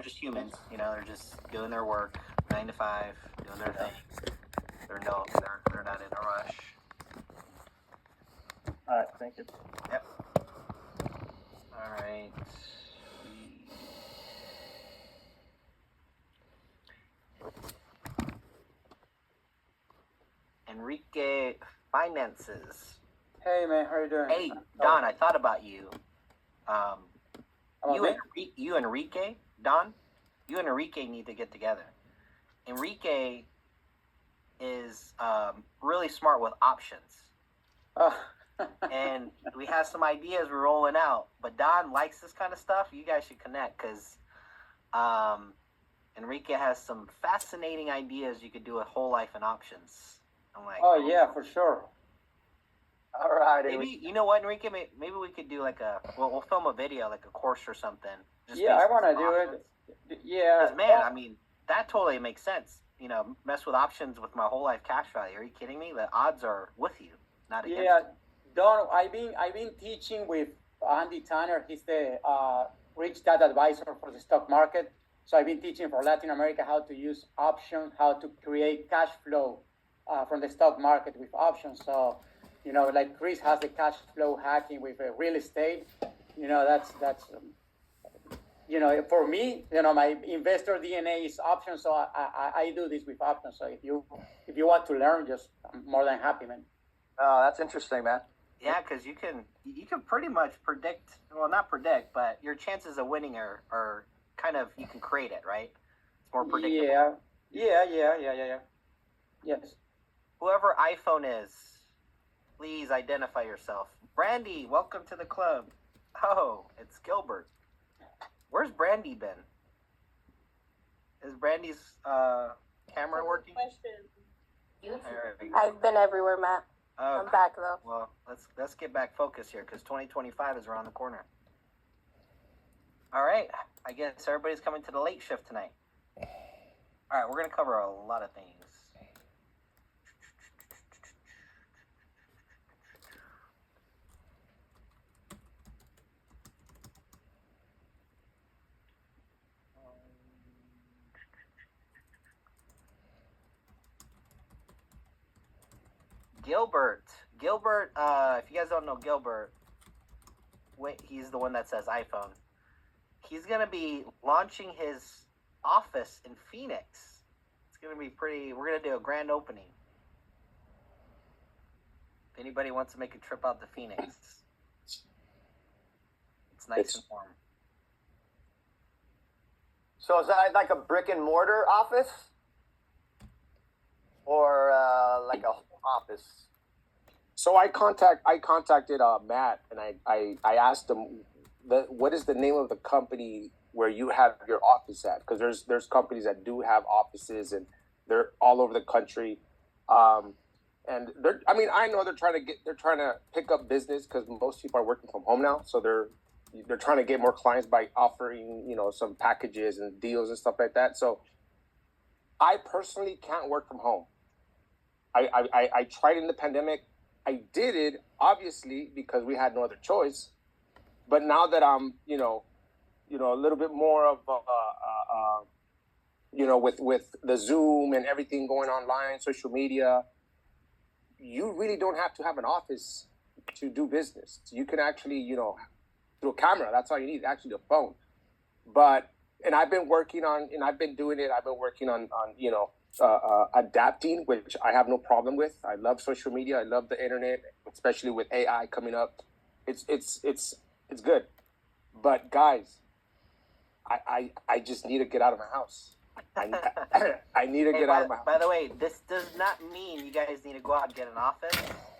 just humans. They're just doing their work, 9 to 5, doing their thing. They're not in a rush. All right, thank you. Yep. All right. Enrique Finances. Hey man, how are you doing? Hey Don, I thought about you. Okay. You Enrique, Don, you and Enrique need to get together. Enrique is really smart with options. And we have some ideas we're rolling out. But Don likes this kind of stuff. You guys should connect because Enrique has some fascinating ideas you could do with whole life and options. I'm like, oh yeah, for sure. All right. Maybe you know what, Enrique? Maybe we could do like we'll film a video, like a course or something. Yeah, I want to do it. Yeah. Man, I mean, that totally makes sense. Mess with options with my whole life cash value. Are you kidding me? The odds are with you, not against you. Don, I've been teaching with Andy Tanner. He's the Rich Dad advisor for the stock market. So I've been teaching for Latin America how to use options, how to create cash flow from the stock market with options. So, like Chris has the cash flow hacking with real estate. That's for me, my investor DNA is options. So I do this with options. So if you want to learn, I'm more than happy, man. Oh, that's interesting, man. Yeah, because you can pretty much predict. Well, not predict, but your chances of winning are kind of, you can create it, right? It's more predictable. Yeah. Yes. Whoever iPhone is, please identify yourself. Brandy, welcome to the club. Oh, it's Gilbert. Where's Brandy been? Is Brandy's camera working? I've been everywhere, Matt. I'm back though. Well, let's get back focused here because 2025 is around the corner. All right, I guess everybody's coming to the late shift tonight. All right, we're gonna cover a lot of things. Gilbert, if you guys don't know Gilbert, he's the one that says iPhone. He's going to be launching his office in Phoenix. It's going to be we're going to do a grand opening. If anybody wants to make a trip out to Phoenix, it's nice and warm. So is that like a brick and mortar office? Or like a home office? So I contacted Matt and I asked him what is the name of the company where you have your office at? Because there's companies that do have offices and they're all over the country, and I know they're trying to pick up business because most people are working from home now, so they're trying to get more clients by offering some packages and deals and stuff like that. So I personally can't work from home. I tried in the pandemic. I did it obviously because we had no other choice. But now that I'm, a little bit more of, with the Zoom and everything going online, social media, you really don't have to have an office to do business. You can actually, through a camera, that's all you need, actually a phone. And I've been working on, and I've been doing it. I've been working on adapting, which I have no problem with. I love social media. I love the internet, especially with AI coming up. It's good. But guys, I just need to get out of my house. I need to get out of my house. By the way, this does not mean you guys need to go out and get an office.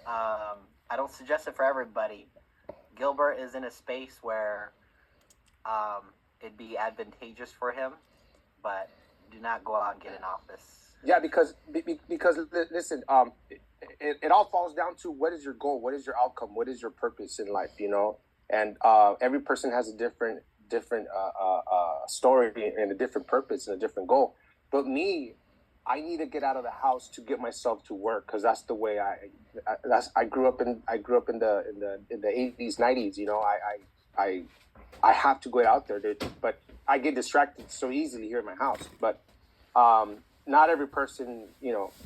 I don't suggest it for everybody. Gilbert is in a space where it'd be advantageous for him, but do not go out and get an office. Yeah, because listen, it all falls down to what is your goal, what is your outcome, what is your purpose in life, and every person has a different story and a different purpose and a different goal. But me, I need to get out of the house to get myself to work because that's the way I grew up in the 80s, 90s. I have to go out there, but I get distracted so easily here in my house. But not every person,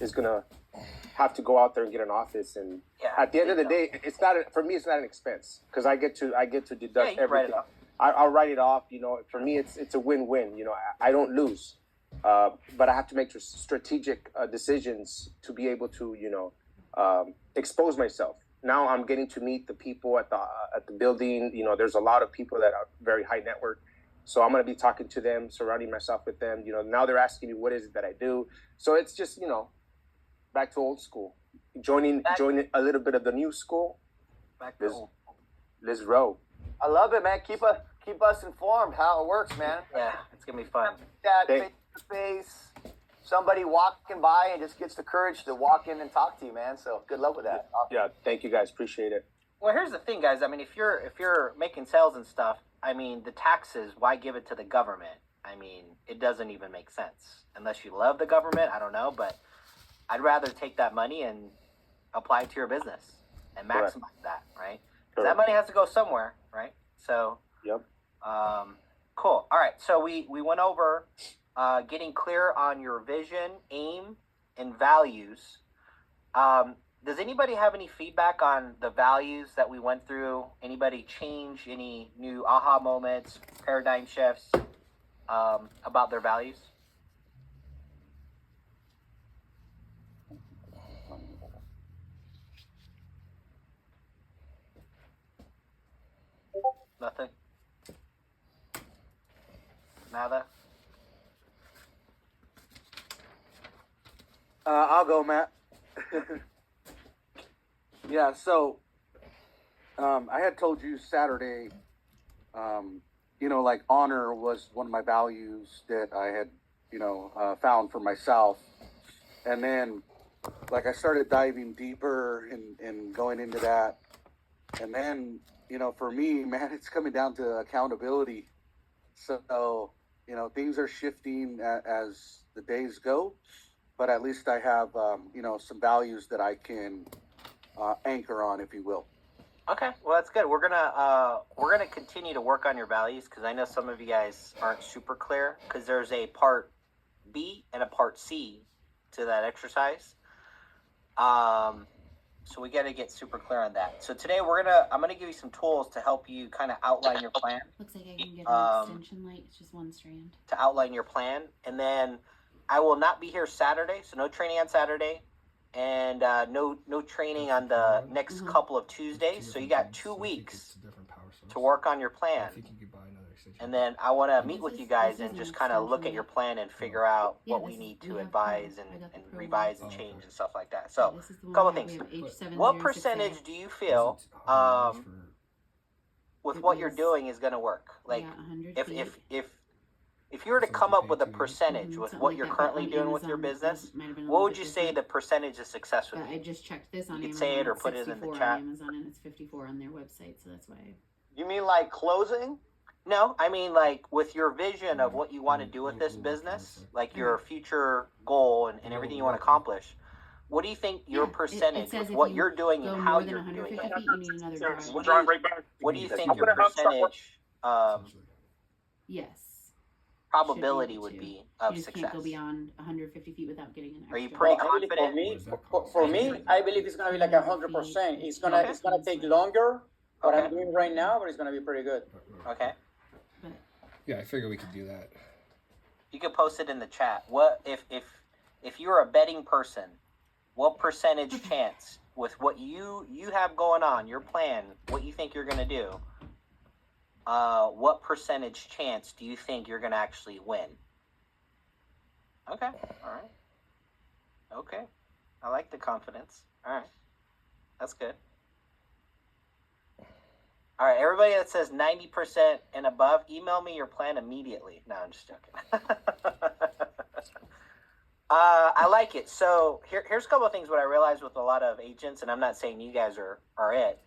is gonna have to go out there and get an office. And at the end of the day, it's not for me. It's not an expense because I get to deduct everything. I'll write it off. For me, it's a win-win. I don't lose, but I have to make strategic decisions to be able to expose myself. Now I'm getting to meet the people at the building. There's a lot of people that are very high network. So I'm going to be talking to them, surrounding myself with them. Now they're asking me, what is it that I do? So it's just, back to old school. Joining a little bit of the new school. Back to old. Let's roll. I love it, man. Keep us informed how it works, man. Yeah, it's going to be fun. That face-to-face, somebody walking by and just gets the courage to walk in and talk to you, man. So good luck with that. Yeah, thank you guys. Appreciate it. Well, here's the thing, guys. I mean, if you're making sales and stuff, I mean, the taxes, why give it to the government? I mean, it doesn't even make sense. Unless you love the government, I don't know, but I'd rather take that money and apply it to your business and maximize that, right? Because that money has to go somewhere, right? So, yep. Cool. All right. So we went over getting clear on your vision, aim, and values. Does anybody have any feedback on the values that we went through? Anybody change any new aha moments, paradigm shifts about their values? Nothing? Nada? I'll go, Matt. Yeah, so I had told you Saturday, like honor was one of my values that I had, found for myself. And then, like, I started diving deeper and going into that. And then, for me, man, it's coming down to accountability. So, things are shifting as the days go, but at least I have, some values that I can anchor on, if you will. Okay, well that's good. We're gonna continue to work on your values because I know some of you guys aren't super clear because there's a part B and a part C to that exercise. So we got to get super clear on that. So today I'm gonna give you some tools to help you kind of outline your plan. Looks like I can get an extension light. It's just one strand. To outline your plan, and then I will not be here Saturday, so no training on Saturday. And no training on the next couple of Tuesdays. So you got 2 weeks to work on your plan. And then I want to meet with you guys and just kind of look at your plan and figure out what we need to advise and revise and change and stuff like that. So a couple of things. What percentage do you feel with what you're doing is going to work? Like if you were to come up with a percentage with what you're currently doing with your business, what would you say the percentage of success would be? I just checked this on You Amazon. could say it or put it in the chat. On Amazon, and it's 54 on their website, so that's why. You mean like closing? No, I mean like with your vision of what you want to do with this business, like your future goal and everything you want to accomplish. What do you think your percentage with what you're doing and how you're doing it? You need another drive. What do you think your percentage Yes. probability would be of You just success? can't go beyond 150 feet without getting an extra. Are you pretty Well, I believe confident? for me, I believe it's gonna be like 100%. It's gonna take longer what I'm doing right now, but it's gonna be pretty good. Okay. Yeah, I figure we could do that. You could post it in the chat. What if you're a betting person, what percentage chance with what you have going on, your plan, what you think you're gonna do? What percentage chance do you think you're gonna actually win? Okay, all right. Okay, I like the confidence. All right, that's good. All right, everybody that says 90% and above, email me your plan immediately. No, I'm just joking. I like it. So here's a couple of things what I realized with a lot of agents, and I'm not saying you guys are it.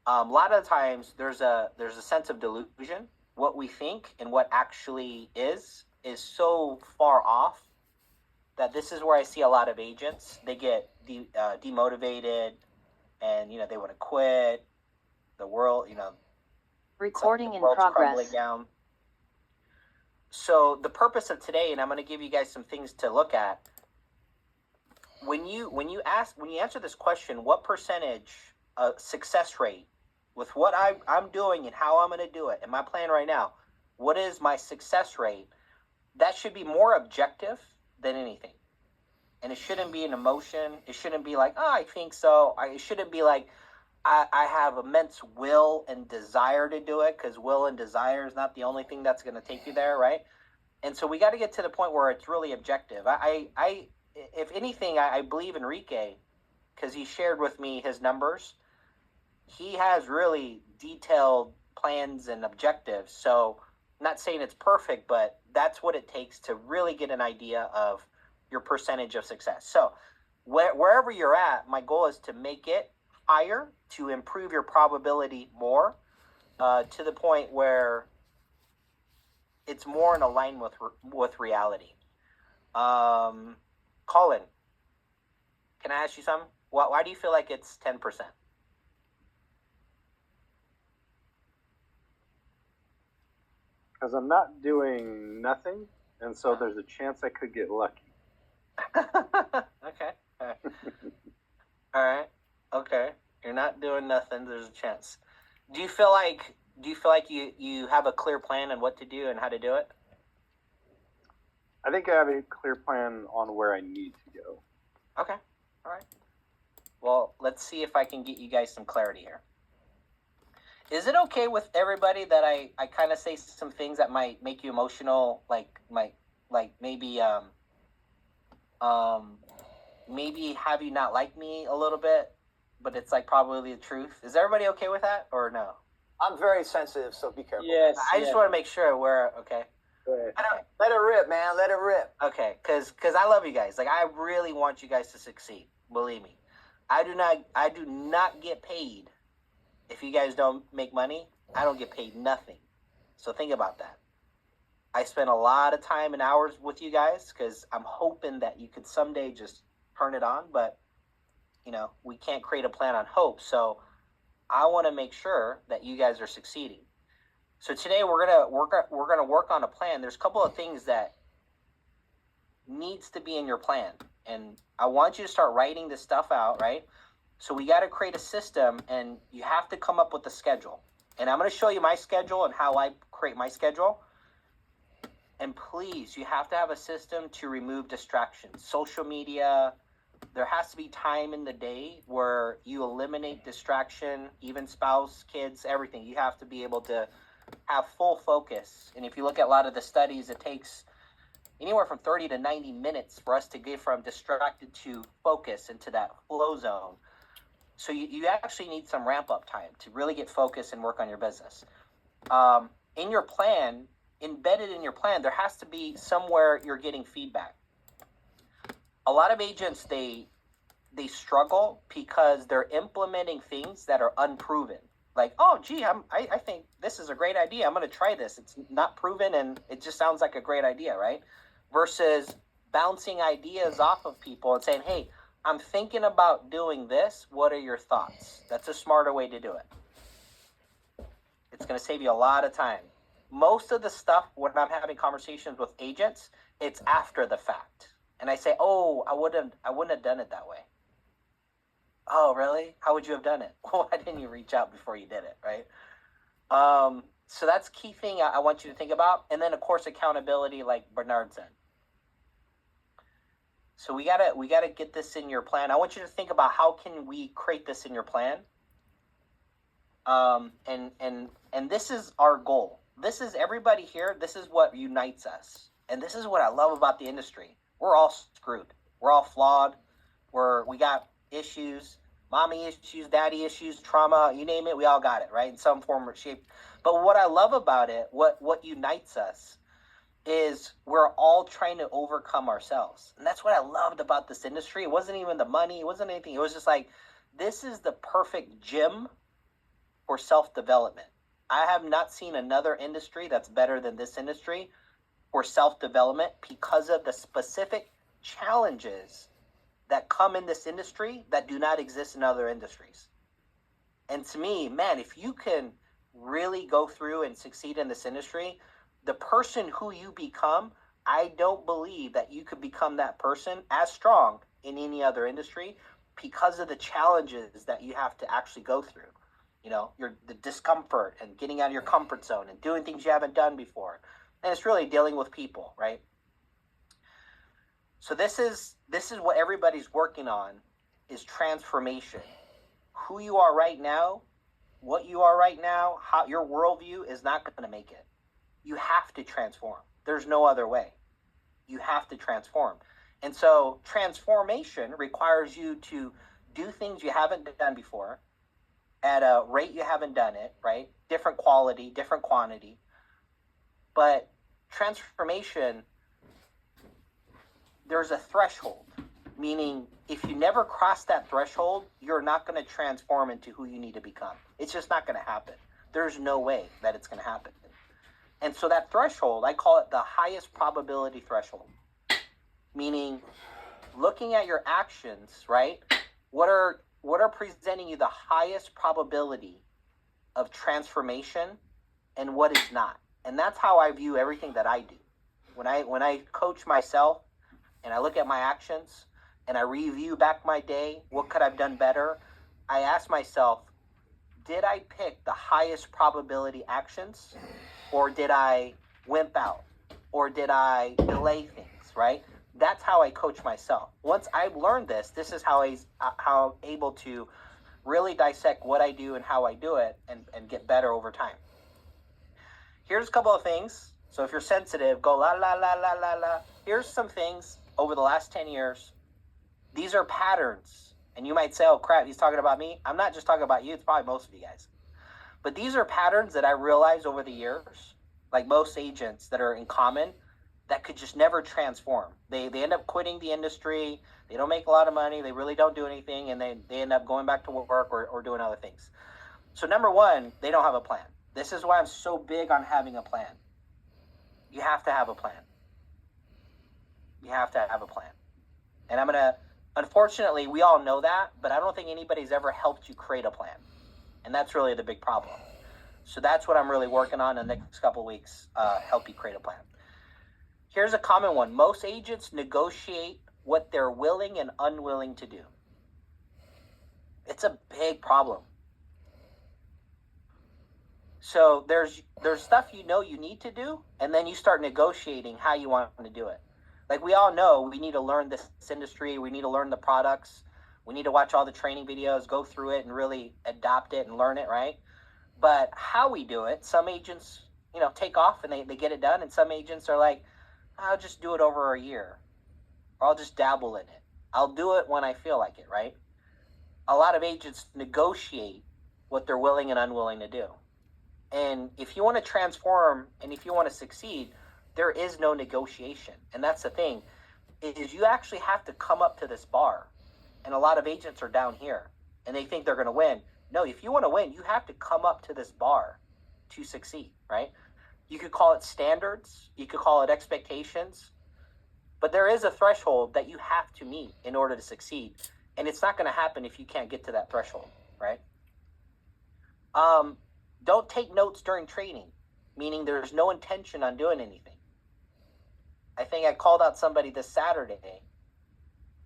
A lot of times there's a sense of delusion. What we think and what actually is so far off that this is where I see a lot of agents. They get demotivated, and they want to quit. The world, Recording in world's progress. crumbling down. So the purpose of today, and I'm going to give you guys some things to look at. When you answer this question, what percentage success rate with what I'm doing and how I'm going to do it and my plan right now, what is my success rate? That should be more objective than anything. And it shouldn't be an emotion. It shouldn't be like, oh, I think so. It shouldn't be like, I have immense will and desire to do it, because will and desire is not the only thing that's going to take you there, right? And so we got to get to the point where it's really objective. If anything, I believe Enrique, because he shared with me his numbers. He has really detailed plans and objectives. So I'm not saying it's perfect, but that's what it takes to really get an idea of your percentage of success. So wherever you're at, my goal is to make it higher, to improve your probability more, to the point where it's more in alignment with reality. Colin, can I ask you something? Why do you feel like it's 10%? Because I'm not doing nothing, and so there's a chance I could get lucky. Okay. All right. Okay. You're not doing nothing. There's a chance. Do you feel like you have a clear plan on what to do and how to do it? I think I have a clear plan on where I need to go. Okay. All right. Well, let's see if I can get you guys some clarity here. Is it okay with everybody that I kind of say some things that might make you emotional, maybe maybe have you not like me a little bit, but it's like probably the truth? Is everybody okay with that or no? I'm very sensitive, so be careful. Yes. I just want to make sure we're okay. Let it rip, man. Let it rip. Okay, because I love you guys. Like, I really want you guys to succeed. Believe me, I do not get paid. If you guys don't make money, I don't get paid nothing. So think about that. I spend a lot of time and hours with you guys because I'm hoping that you could someday just turn it on. But, we can't create a plan on hope. So I want to make sure that you guys are succeeding. So today we're gonna work on a plan. There's a couple of things that needs to be in your plan, and I want you to start writing this stuff out, right? So we got to create a system, and you have to come up with a schedule. And I'm going to show you my schedule and how I create my schedule. And please, you have to have a system to remove distractions. Social media, there has to be time in the day where you eliminate distraction, even spouse, kids, everything. You have to be able to have full focus. And if you look at a lot of the studies, it takes anywhere from 30 to 90 minutes for us to get from distracted to focus into that flow zone. So you actually need some ramp up time to really get focused and work on your business. In your plan, embedded in your plan, there has to be somewhere you're getting feedback. A lot of agents, they struggle because they're implementing things that are unproven. Like, oh, gee, I think this is a great idea. I'm going to try this. It's not proven, and it just sounds like a great idea, right? Versus bouncing ideas off of people and saying, hey, I'm thinking about doing this. What are your thoughts? That's a smarter way to do it. It's going to save you a lot of time. Most of the stuff when I'm having conversations with agents, it's after the fact. And I say, oh, I wouldn't have done it that way. Oh, really? How would you have done it? Why didn't you reach out before you did it, right? So that's key thing I want you to think about. And then, of course, accountability, like Bernard said. So we gotta get this in your plan. I want you to think about how can we create this in your plan. And this is our goal. This is everybody here. This is what unites us. And this is what I love about the industry. We're all screwed. We're all flawed. We got issues, mommy issues, daddy issues, trauma, you name it, we all got it, right? In some form or shape. But what I love about it, what unites us, is we're all trying to overcome ourselves. And that's what I loved about this industry. It wasn't even the money. It wasn't anything. It was just like, this is the perfect gym for self-development. I have not seen another industry that's better than this industry for self-development because of the specific challenges that come in this industry that do not exist in other industries. And to me, man, if you can really go through and succeed in this industry, the person who you become, I don't believe that you could become that person as strong in any other industry because of the challenges that you have to actually go through. You know, the discomfort and getting out of your comfort zone and doing things you haven't done before. And it's really dealing with people, right? So this is what everybody's working on, is transformation. Who you are right now, what you are right now, how your worldview is not going to make it. You have to transform. There's no other way. You have to transform. And so transformation requires you to do things you haven't done before at a rate you haven't done it, right? Different quality, different quantity. But transformation, there's a threshold, meaning if you never cross that threshold, you're not going to transform into who you need to become. It's just not going to happen. There's no way that it's going to happen. And so that threshold, I call it the highest probability threshold, meaning looking at your actions, right? What are presenting you the highest probability of transformation and what is not? And that's how I view everything that I do. When I coach myself and I look at my actions and I review back my day, what could I have done better? I ask myself, did I pick the highest probability actions, or did I wimp out, or did I delay things, right? That's how I coach myself. Once I've learned this is how I'm able to really dissect what I do and how I do it and get better over time. Here's a couple of things. So if you're sensitive, go la, la, la, la, la, la. Here's some things over the last 10 years. These are patterns. And you might say, oh, crap, he's talking about me. I'm not just talking about you. It's probably most of you guys. But these are patterns that I realized over the years, like most agents that are in common, that could just never transform. They end up quitting the industry. They don't make a lot of money. They really don't do anything. And they end up going back to work or doing other things. So number one, they don't have a plan. This is why I'm so big on having a plan. You have to have a plan. You have to have a plan. And unfortunately, we all know that, but I don't think anybody's ever helped you create a plan. And that's really the big problem. So that's what I'm really working on in the next couple of weeks, help you create a plan. Here's a common one. Most agents negotiate what they're willing and unwilling to do. It's a big problem. So there's stuff you know you need to do, and then you start negotiating how you want to do it. Like we all know we need to learn this industry, we need to learn the products, we need to watch all the training videos, go through it and really adopt it and learn it, right? But how we do it, some agents, take off and they get it done, and some agents are like, I'll just do it over a year, or I'll just dabble in it. I'll do it when I feel like it, right? A lot of agents negotiate what they're willing and unwilling to do. And if you want to transform and if you want to succeed, there is no negotiation. And that's the thing, is you actually have to come up to this bar. And a lot of agents are down here and they think they're going to win. No, if you want to win, you have to come up to this bar to succeed, right? You could call it standards, you could call it expectations, but there is a threshold that you have to meet in order to succeed. And it's not going to happen if you can't get to that threshold, right? Don't take notes during training, meaning there's no intention on doing anything. I think I called out somebody this Saturday,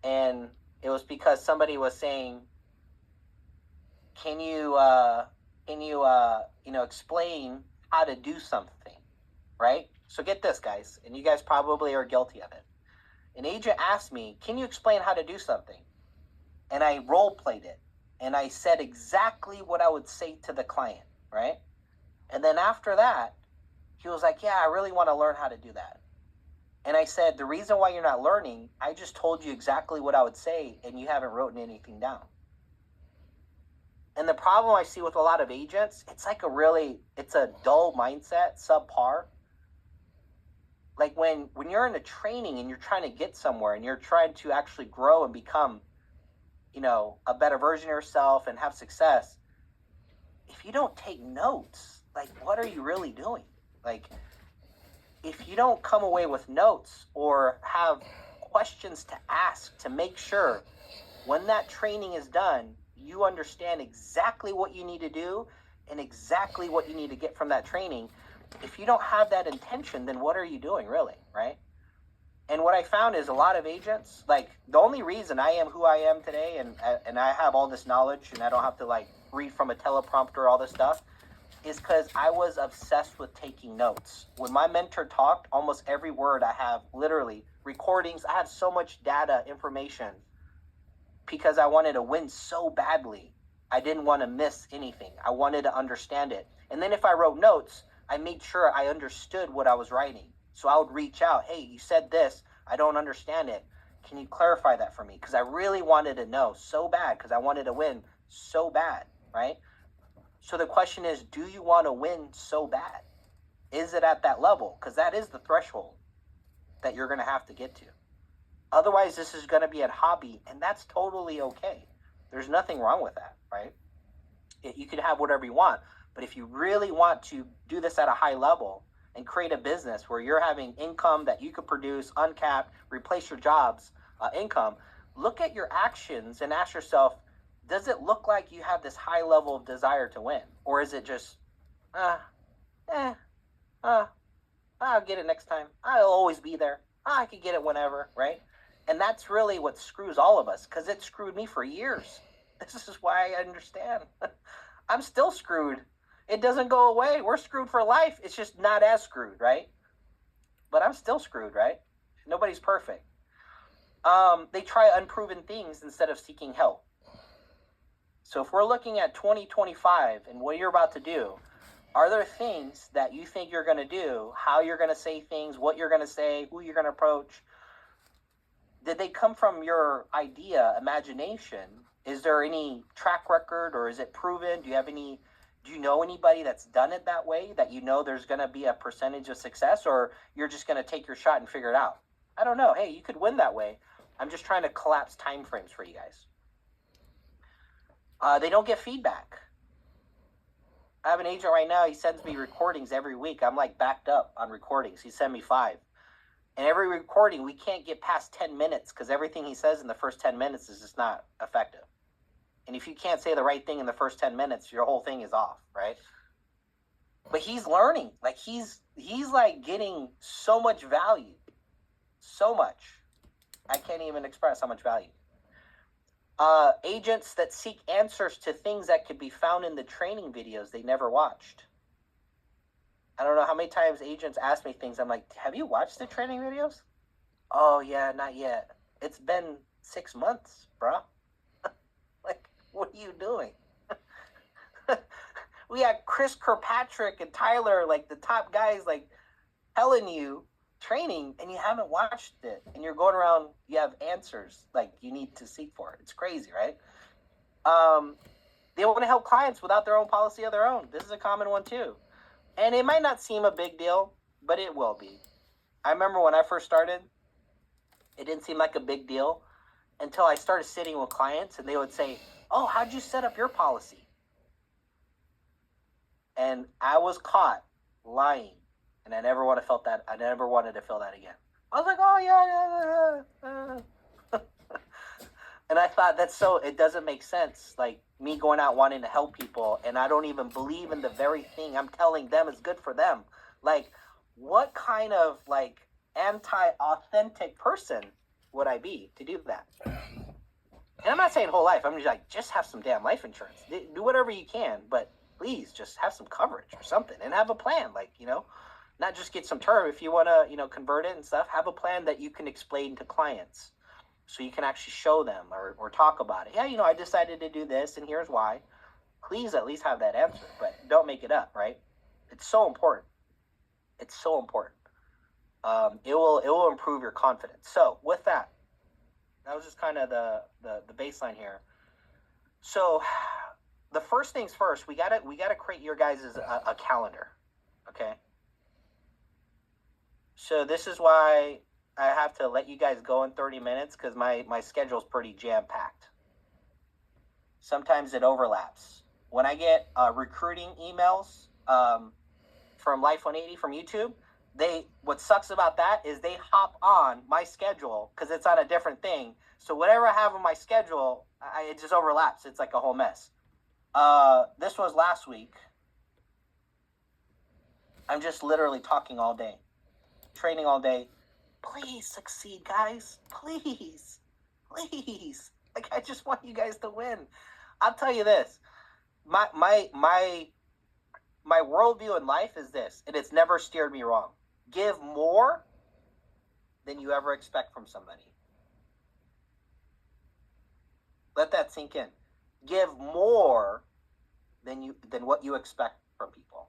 and it was because somebody was saying, can you explain how to do something, right? So get this, guys, and you guys probably are guilty of it. An agent asked me, can you explain how to do something? And I role played it, and I said exactly what I would say to the client, right? And then after that, he was like, yeah, I really want to learn how to do that. And I said, the reason why you're not learning, I just told you exactly what I would say, and you haven't written anything down. And the problem I see with a lot of agents, it's a dull mindset, subpar. Like when you're in a training and you're trying to get somewhere and you're trying to actually grow and become, a better version of yourself and have success, if you don't take notes, like, what are you really doing? Like, if you don't come away with notes or have questions to ask to make sure when that training is done, you understand exactly what you need to do and exactly what you need to get from that training, if you don't have that intention, then what are you doing really, right? And what I found is a lot of agents, like the only reason I am who I am today and I have all this knowledge and I don't have to like read from a teleprompter, all this stuff, is because I was obsessed with taking notes. When my mentor talked, almost every word I have literally recordings. I have so much data information because I wanted to win so badly. I didn't want to miss anything. I wanted to understand it. And then if I wrote notes, I made sure I understood what I was writing. So I would reach out, hey, you said this, I don't understand it. Can you clarify that for me? Because I really wanted to know so bad, because I wanted to win so bad, right? So the question is, do you want to win so bad? Is it at that level? Because that is the threshold that you're going to have to get to. Otherwise, this is going to be a hobby, and that's totally okay. There's nothing wrong with that, right? You can have whatever you want, but if you really want to do this at a high level and create a business where you're having income that you could produce uncapped, replace your job's income, look at your actions and ask yourself, does it look like you have this high level of desire to win? Or is it just, I'll get it next time. I'll always be there. I can get it whenever, right? And that's really what screws all of us, because it screwed me for years. This is why I understand. I'm still screwed. It doesn't go away. We're screwed for life. It's just not as screwed, right? But I'm still screwed, right? Nobody's perfect. They try unproven things instead of seeking help. So if we're looking at 2025 and what you're about to do, are there things that you think you're going to do, how you're going to say things, what you're going to say, who you're going to approach? Did they come from your idea, imagination? Is there any track record, or is it proven? Do you know anybody that's done it that way, that you know there's going to be a percentage of success, or you're just going to take your shot and figure it out? I don't know. Hey, you could win that way. I'm just trying to collapse time frames for you guys. They don't get feedback. I have an agent right now. He sends me recordings every week. I'm like backed up on recordings. He sent me 5. And every recording, we can't get past 10 minutes because everything he says in the first 10 minutes is just not effective. And if you can't say the right thing in the first 10 minutes, your whole thing is off, right? But he's learning. Like he's like getting so much value. So much. I can't even express how much value. Agents that seek answers to things that could be found in the training videos they never watched. I don't know how many times agents ask me things. I'm like, have you watched the training videos? Oh, yeah, not yet. It's been 6 months, bro. Like, what are you doing? We had Chris Kirkpatrick and Tyler, like the top guys, like telling you training, and you haven't watched it, and you're going around, you have answers like you need to seek for it. It's crazy, right? They want to help clients without their own policy of their own. This is a common one too, and it might not seem a big deal, but it will be. I remember when I first started, it didn't seem like a big deal until I started sitting with clients and they would say, oh, how'd you set up your policy? And I was caught lying. And I never wanted to feel that again. I was like, oh, yeah. And I thought it doesn't make sense. Like me going out wanting to help people, and I don't even believe in the very thing I'm telling them is good for them. Like, what kind of like anti-authentic person would I be to do that? And I'm not saying whole life. I'm just like, just have some damn life insurance. Do whatever you can, but please just have some coverage or something and have a plan. Like, not just get some term. If you want to, convert it and stuff, have a plan that you can explain to clients so you can actually show them or talk about it. Yeah, I decided to do this and here's why. Please at least have that answer, but don't make it up, right? It's so important. It's so important. It will improve your confidence. So with that was just kind of the baseline here. So the first things first, we gotta create your guys' a calendar, okay? So this is why I have to let you guys go in 30 minutes because my schedule's pretty jam-packed. Sometimes it overlaps. When I get recruiting emails from Life 180 from YouTube, what sucks about that is they hop on my schedule because it's on a different thing. So whatever I have on my schedule, it just overlaps. It's like a whole mess. This was last week. I'm just literally talking all day, training all day. Please succeed, guys. Please. Like, I just want you guys to win. I'll tell you this. My worldview in life is this, and it's never steered me wrong. Give more than you ever expect from somebody. Let that sink in. Give more than what you expect from people.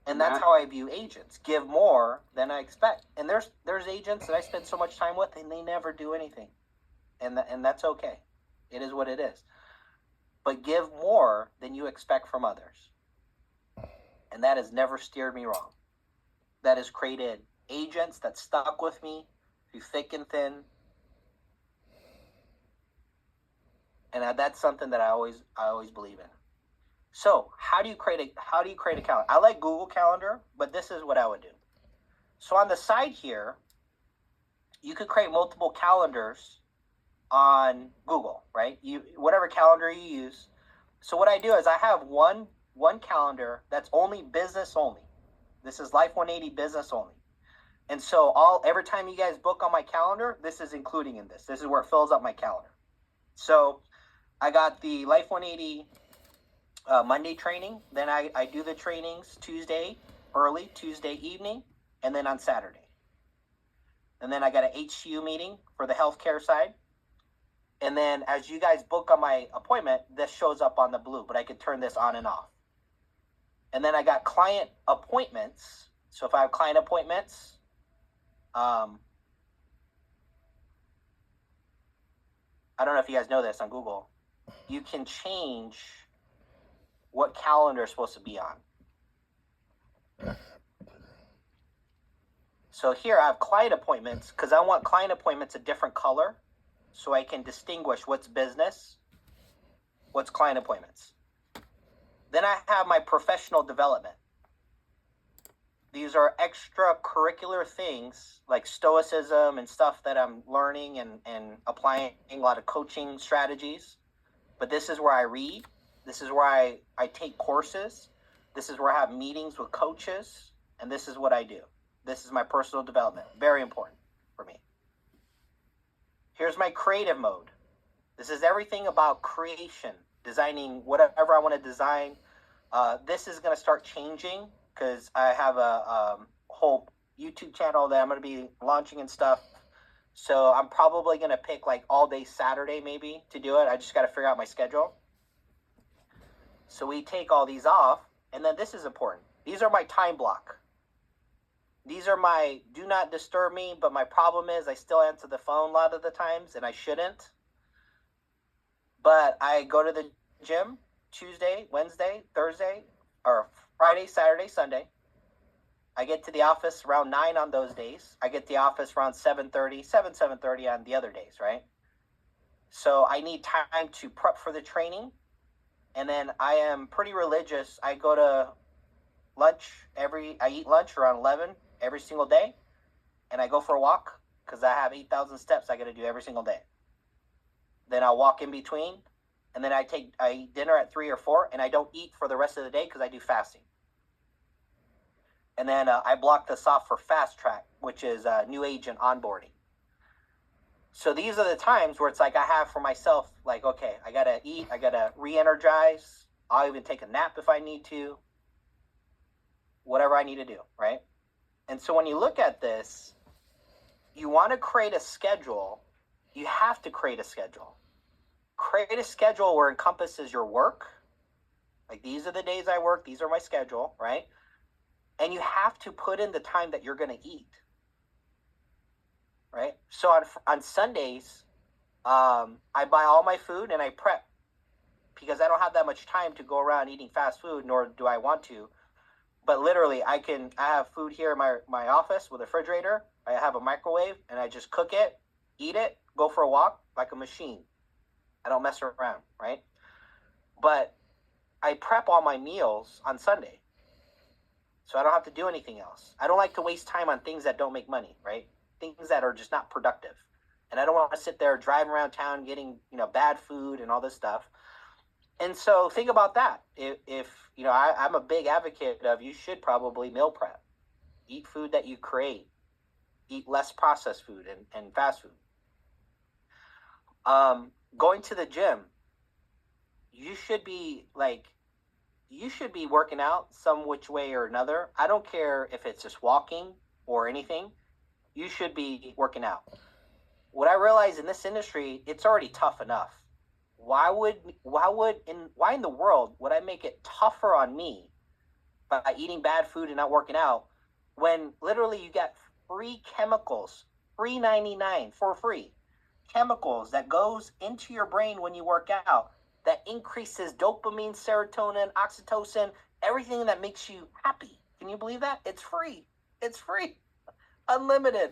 And that's how I view agents. Give more than I expect. And there's agents that I spend so much time with, and they never do anything. And that's okay. It is what it is. But give more than you expect from others. And that has never steered me wrong. That has created agents that stuck with me through thick and thin. And that's something that I always believe in. So how do you create a calendar? I like Google Calendar, but this is what I would do. So on the side here, you could create multiple calendars on Google, right? Whatever calendar you use. So what I do is I have one calendar that's only business only. This is Life 180 business only. And so every time you guys book on my calendar, this is including in this. This is where it fills up my calendar. So I got the Life 180 Monday training. Then I do the trainings Tuesday early, Tuesday evening, and then on Saturday. And then I got an HCU meeting for the healthcare side. And then as you guys book on my appointment, this shows up on the blue, but I could turn this on and off. And then I got client appointments. So if I have client appointments, I don't know if you guys know this on Google, you can change what calendar is supposed to be on. So here I have client appointments because I want client appointments a different color so I can distinguish what's business, what's client appointments. Then I have my professional development. These are extracurricular things like stoicism and stuff that I'm learning and applying a lot of coaching strategies. But this is where I read. This is where I take courses. This is where I have meetings with coaches. And this is what I do. This is my personal development. Very important for me. Here's my creative mode. This is everything about creation, designing whatever I want to design. This is going to start changing because I have a whole YouTube channel that I'm going to be launching and stuff. So I'm probably going to pick like all day Saturday maybe to do it. I just got to figure out my schedule. So we take all these off. And then this is important. These are my time block. These are my do not disturb me, but my problem is I still answer the phone a lot of the times, and I shouldn't. But I go to the gym Tuesday, Wednesday, Thursday, or Friday, Saturday, Sunday. I get to the office around 9 on those days. I get to the office around 7:30 on the other days, right? So I need time to prep for the training. And then I am pretty religious. I go to lunch I eat lunch around 11 every single day, and I go for a walk because I have 8,000 steps I got to do every single day. Then I'll walk in between, and then I eat dinner at 3 or 4, and I don't eat for the rest of the day because I do fasting. And then I block this off for fast track, which is new agent onboarding. So these are the times where it's like I have for myself, like, okay, I got to eat, I got to re-energize. I'll even take a nap if I need to. Whatever I need to do, right? And so when you look at this, you want to create a schedule. You have to create a schedule. Create a schedule where it encompasses your work. Like these are the days I work. These are my schedule, right? And you have to put in the time that you're going to eat, right? So on Sundays, I buy all my food and I prep because I don't have that much time to go around eating fast food, nor do I want to. But literally, I have food here in my office with a refrigerator. I have a microwave, and I just cook it, eat it, go for a walk like a machine. I don't mess around, right? But I prep all my meals on Sunday, so I don't have to do anything else. I don't like to waste time on things that don't make money, right? Things that are just not productive. And I don't want to sit there driving around town getting, bad food and all this stuff. And so think about that. If you know, I'm a big advocate of you should probably meal prep, eat food that you create, eat less processed food and fast food. Going to the gym, you should be working out some which way or another. I don't care if it's just walking or anything. You should be working out. What I realize in this industry, it's already tough enough. Why in the world would I make it tougher on me by eating bad food and not working out when literally you get free chemicals, free 99 for free chemicals that goes into your brain when you work out that increases dopamine, serotonin, oxytocin, everything that makes you happy. Can you believe that? It's free. It's free. Unlimited.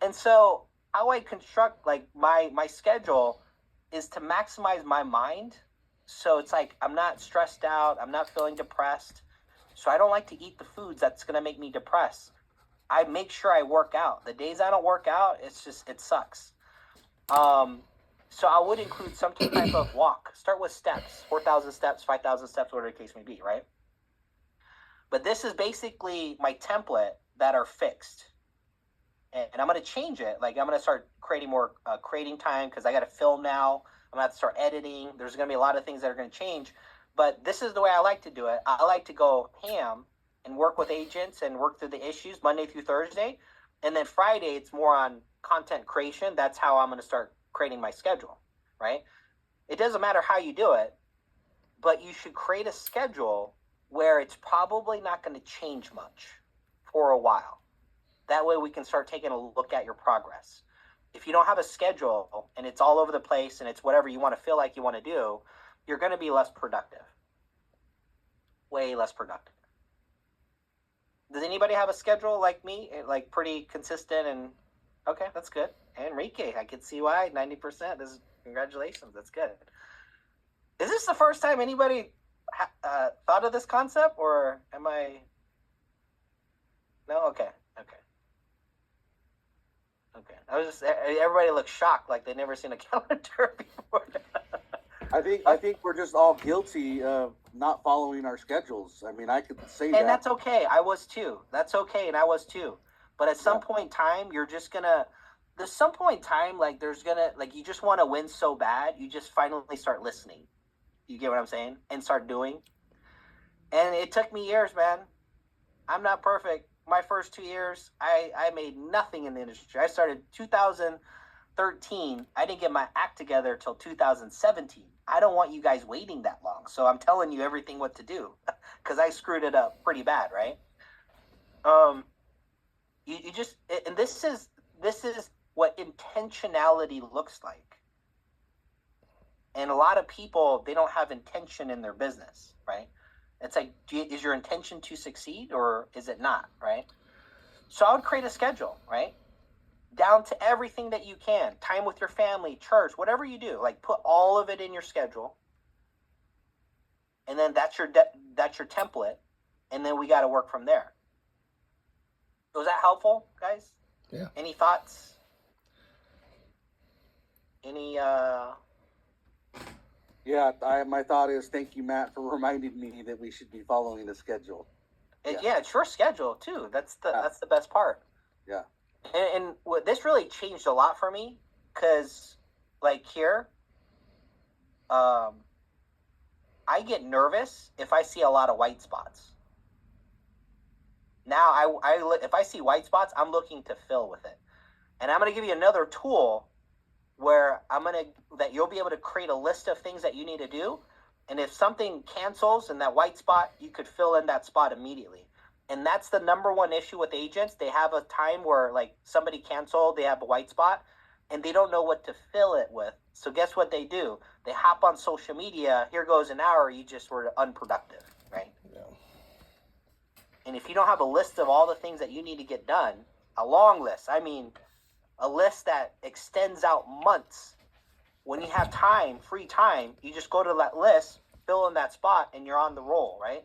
And so how I construct like my schedule is to maximize my mind. So it's like I'm not stressed out, I'm not feeling depressed. So I don't like to eat the foods that's going to make me depressed. I make sure I work out. The days I don't work out, it sucks. So I would include some type of walk. Start with steps, 4,000 steps, 5,000 steps, whatever the case may be, right? But this is basically my template that are fixed. And I'm going to change it. Like, I'm going to start creating more creating time because I got to film now. I'm going to have to start editing. There's going to be a lot of things that are going to change. But this is the way I like to do it. I like to go ham and work with agents and work through the issues Monday through Thursday. And then Friday, it's more on content creation. That's how I'm going to start creating my schedule, right? It doesn't matter how you do it, but you should create a schedule where it's probably not going to change much for a while. That way we can start taking a look at your progress. If you don't have a schedule and it's all over the place and it's whatever you want to feel like you want to do, you're going to be less productive. Way less productive. Does anybody have a schedule like me? Like pretty consistent and okay, that's good. Enrique, I can see why. 90%. Congratulations. That's good. Is this the first time anybody thought of this concept, or am I? No. Okay. I was just everybody looks shocked, like they've never seen a calendar before. I think we're just all guilty of not following our schedules. I mean, I could say that. And that's okay. I was too. That's okay, and I was too. But at some point in time, you're just gonna. There's some point in time, like there's gonna, like you just want to win so bad, you just finally start listening. You get what I'm saying? And start doing. And it took me years, man. I'm not perfect. My first 2 years, I made nothing in the industry. I started 2013. I didn't get my act together till 2017. I don't want you guys waiting that long. So I'm telling you everything what to do because I screwed it up pretty bad, right? You just, and this is what intentionality looks like. And a lot of people, they don't have intention in their business, right? It's like, is your intention to succeed or is it not, right? So I would create a schedule, right? Down to everything that you can. Time with your family, church, whatever you do. Like put all of it in your schedule. And then that's your template. And then we got to work from there. Was that helpful, guys? Yeah. Any thoughts? Any Yeah, my thought is thank you, Matt, for reminding me that we should be following the schedule. Yeah, it's your schedule too. That's the best part. Yeah. And what this really changed a lot for me because, like here, I get nervous if I see a lot of white spots. Now, if I see white spots, I'm looking to fill with it, and I'm going to give you another tool where that you'll be able to create a list of things that you need to do. And if something cancels in that white spot, you could fill in that spot immediately. And that's the number one issue with agents. They have a time where like somebody canceled, they have a white spot, and they don't know what to fill it with. So guess what they do? They hop on social media. Here goes an hour. You just were unproductive, right? Yeah. And if you don't have a list of all the things that you need to get done, a long list, I mean, a list that extends out months. When you have time, free time, you just go to that list, fill in that spot, and you're on the roll, right?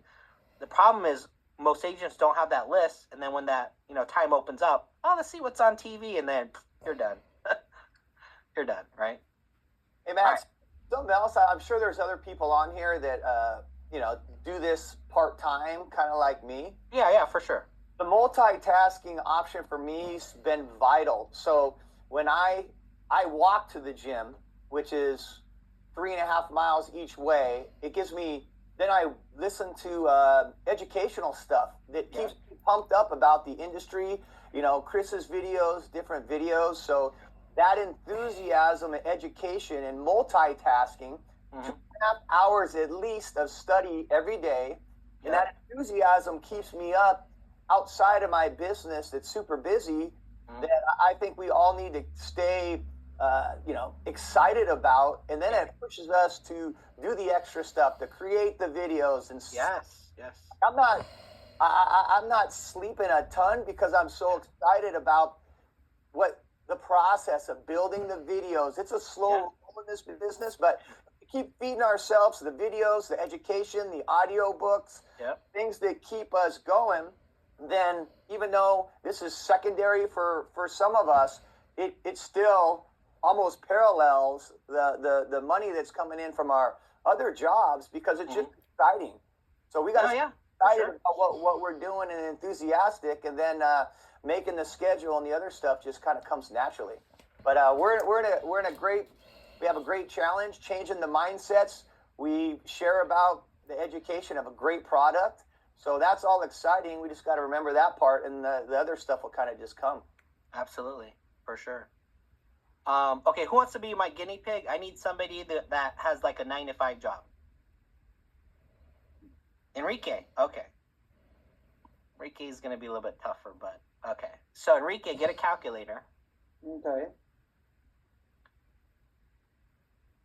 The problem is most agents don't have that list, and then when that time opens up, oh, let's see what's on TV, and then you're done. You're done, right? Hey, Matt. Right. something else. I'm sure there's other people on here that do this part time, kind of like me. Yeah, for sure. The multitasking option for me's been vital. So when I walk to the gym, which is 3.5 miles each way, it gives me. Then I listen to educational stuff that keeps me pumped up about the industry. Chris's videos, different videos. So that enthusiasm and education and multitasking, 2.5 hours at least of study every day, and that enthusiasm keeps me up outside of my business that's super busy. That I think we all need to stay excited about, and then it pushes us to do the extra stuff, to create the videos. And yes, I'm not sleeping a ton because I'm so excited about what the process of building the videos. It's a slow roll in this business, but we keep feeding ourselves the videos, the education, the audio books, things that keep us going. Then even though this is secondary for some of us, it still almost parallels the money that's coming in from our other jobs, because it's just exciting. So we got to get excited about what we're doing and enthusiastic, and then making the schedule and the other stuff just kind of comes naturally. But we have a great challenge, changing the mindsets. We share about the education of a great product. So that's all exciting. We just got to remember that part, and the other stuff will kind of just come. Absolutely, for sure. Okay, who wants to be my guinea pig? I need somebody that has like a 9-to-5 job. Enrique, okay. Enrique is going to be a little bit tougher, but okay. So Enrique, get a calculator. Okay.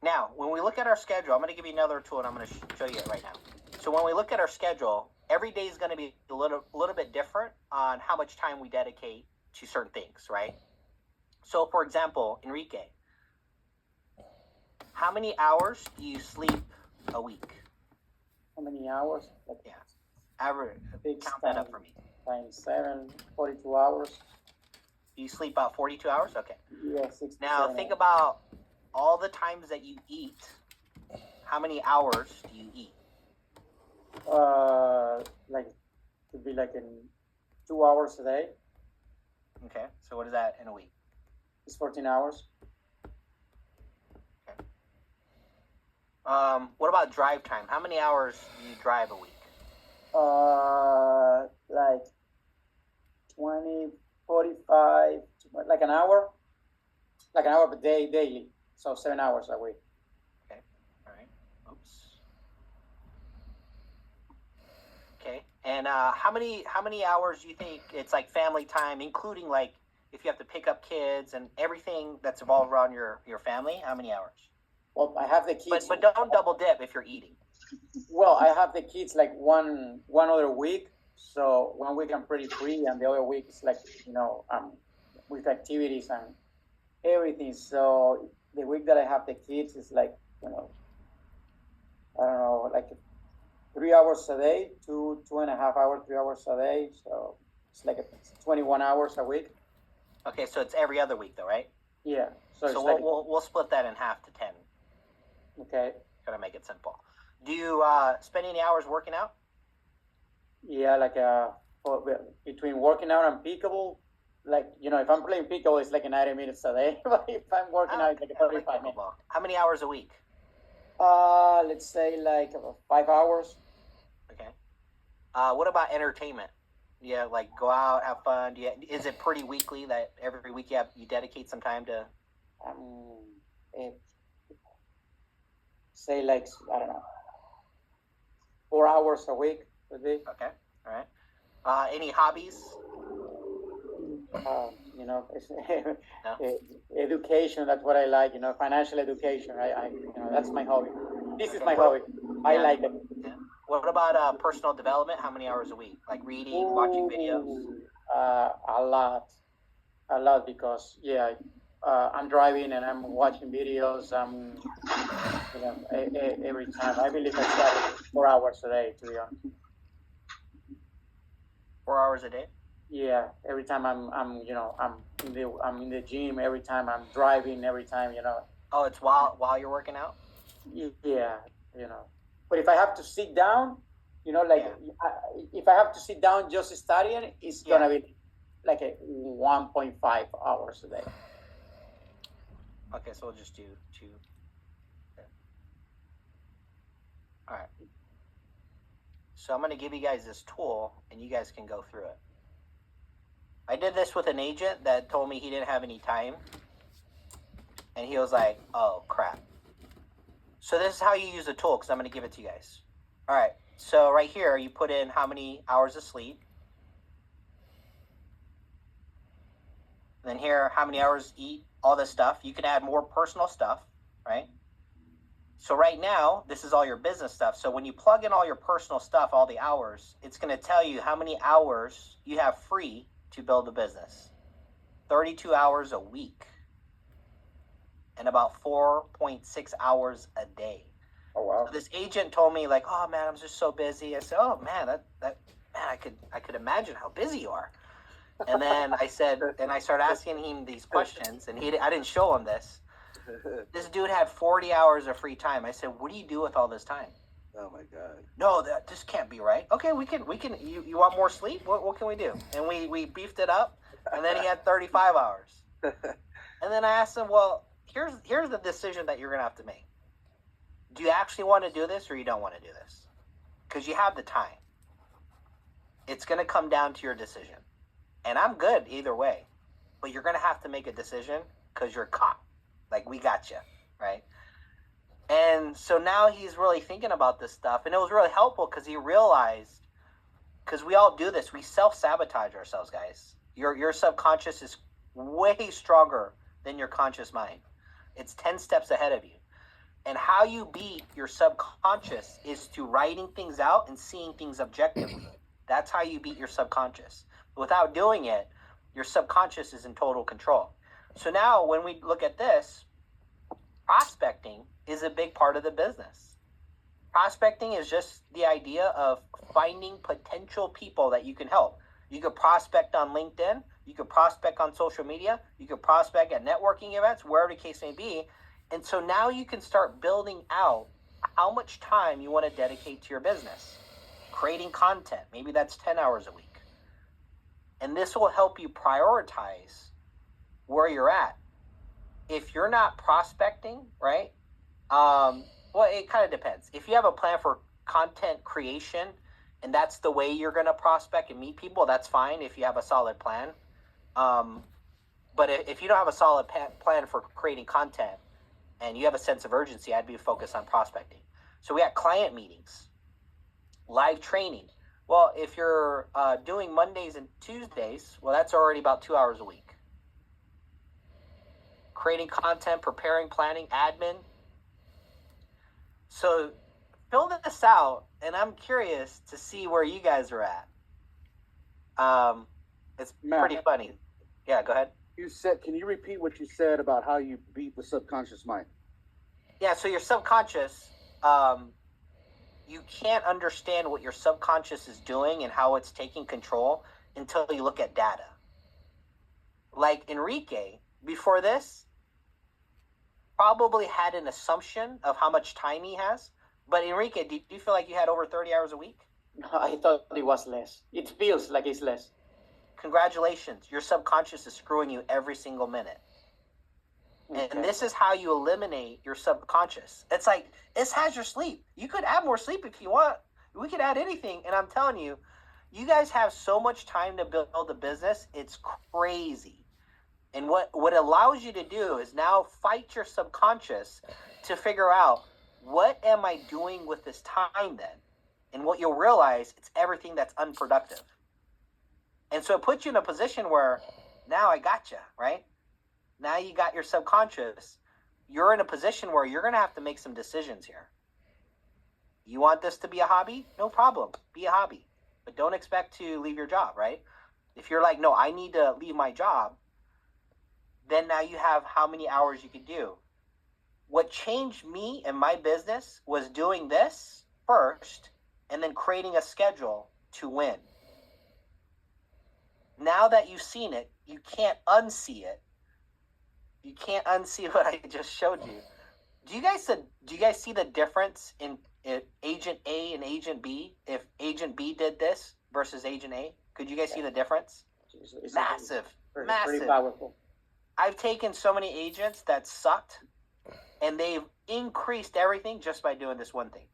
Now, when we look at our schedule, I'm going to give you another tool, and I'm going to show you it right now. So when we look at our schedule, every day is going to be a little bit different on how much time we dedicate to certain things, right? So, for example, Enrique, how many hours do you sleep a week? How many hours? Yeah, average. Count that up for me. Times 7, 42 hours. You sleep about 42 hours? Okay. Yeah, 6. Now, think about all the times that you eat. How many hours do you eat? Could be like in 2 hours a day. Okay, so what is that in a week? It's 14 hours. Okay. What about drive time? How many hours do you drive a week? Like 20, 45, like an hour. Like an hour per day, daily. So 7 hours a week. Okay, all right. Oops. Okay, and how many hours do you think it's like family time, including like if you have to pick up kids and everything that's involved around your family? How many hours? Well, I have the kids. But don't double dip if you're eating. Well, I have the kids like one other week. So 1 week I'm pretty free, and the other week is like with activities and everything. So the week that I have the kids is like I don't know, like 3 hours a day, 2.5 hours, 3 hours a day. So it's like 21 hours a week. Okay, so it's every other week, though, right? Yeah. So we'll split that in half to 10. Okay. Gotta make it simple. Do you spend any hours working out? Yeah, between working out and peekaboo, if I'm playing peekaboo, it's like 90 minutes a day. But if I'm working out, it's like 35 minutes. How many hours a week? Let's say like 5 hours. Okay. What about entertainment? Yeah, like go out, have fun. Is it pretty weekly that every week you dedicate some time to? Say like, I don't know, 4 hours a week would be. Okay, all right. Any hobbies? Education. That's what I like. Financial education. That's my hobby. This is my hobby. I like it. Yeah. What about personal development? How many hours a week? Like reading, watching videos? A lot, because I'm driving and I'm watching videos. Every time. I believe I spend 4 hours a day, to be honest. 4 hours a day? Yeah, every time I'm in the gym. Every time I'm driving. Every time. Oh, it's while you're working out? Yeah, you know. But if I have to sit down, you know, like if I have to sit down just studying, it's gonna be like a 1.5 hours a day. Okay, so we'll just do 2. Okay. All right. So I'm going to give you guys this tool, and you guys can go through it. I did this with an agent that told me he didn't have any time, and he was like, "Oh crap." So this is how you use the tool, because I'm going to give it to you guys. All right. So right here, you put in how many hours of sleep. And then here, how many hours eat, all this stuff. You can add more personal stuff, right? So right now, this is all your business stuff. So when you plug in all your personal stuff, all the hours, it's going to tell you how many hours you have free to build a business. 32 hours a week and about 4.6 hours a day. Oh wow! So this agent told me like, "Oh man, I'm just so busy." I said, "Oh man, man, I could imagine how busy you are." And then I said, and I started asking him these questions, and I didn't show him this. This dude had 40 hours of free time. I said, "What do you do with all this time?" Oh my God. No, this can't be right. Okay, we can. You want more sleep? What can we do? And we beefed it up, and then he had 35 hours. And then I asked him, "Well, here's the decision that you're gonna have to make. Do you actually want to do this, or you don't want to do this? Because you have the time. It's gonna come down to your decision, and I'm good either way, but you're gonna have to make a decision because you're caught. Like, we got you, right?" And so now he's really thinking about this stuff, and it was really helpful because he realized, because we all do this, we self-sabotage ourselves, guys. Your subconscious is way stronger than your conscious mind. It's 10 steps ahead of you. And how you beat your subconscious is to writing things out and seeing things objectively. That's how you beat your subconscious. Without doing it, your subconscious is in total control. So now when we look at this, prospecting is a big part of the business. Prospecting is just the idea of finding potential people that you can help. You could prospect on LinkedIn, you could prospect on social media, you could prospect at networking events, wherever the case may be. And so now you can start building out how much time you want to dedicate to your business. Creating content, maybe that's 10 hours a week. And this will help you prioritize where you're at. If you're not prospecting, right? Well, it kind of depends. If you have a plan for content creation and that's the way you're going to prospect and meet people, that's fine if you have a solid plan. But if you don't have a solid plan for creating content and you have a sense of urgency, I'd be focused on prospecting. So we got client meetings, live training. Well, if you're doing Mondays and Tuesdays, well, that's already about 2 hours a week. Creating content, preparing, planning, admin. So fill this out, and I'm curious to see where you guys are at. It's pretty funny. Yeah, go ahead. Can you repeat what you said about how you beat the subconscious mind? Yeah, so your subconscious, you can't understand what your subconscious is doing and how it's taking control until you look at data. Like Enrique, before this, probably had an assumption of how much time he has. But Enrique, do you feel like you had over 30 hours a week? I thought it was less. It feels like it's less. Congratulations. Your subconscious is screwing you every single minute. Okay. And this is how you eliminate your subconscious. It's like, this has your sleep. You could add more sleep if you want. We could add anything. And I'm telling you, you guys have so much time to build a business. It's crazy. And what it allows you to do is now fight your subconscious to figure out, what am I doing with this time then? And what you'll realize, it's everything that's unproductive. And so it puts you in a position where now I got you, right? Now you got your subconscious. You're in a position where you're going to have to make some decisions here. You want this to be a hobby? No problem. Be a hobby. But don't expect to leave your job, right? If you're like, no, I need to leave my job, then now you have how many hours you could do. What changed me and my business was doing this first and then creating a schedule to win. Now that you've seen it, you can't unsee it. You can't unsee what I just showed you. Do you guys see the difference in Agent A and Agent B? If Agent B did this versus Agent A, could you guys see the difference? It's Massive. pretty powerful. I've taken so many agents that sucked, and they've increased everything just by doing this one thing.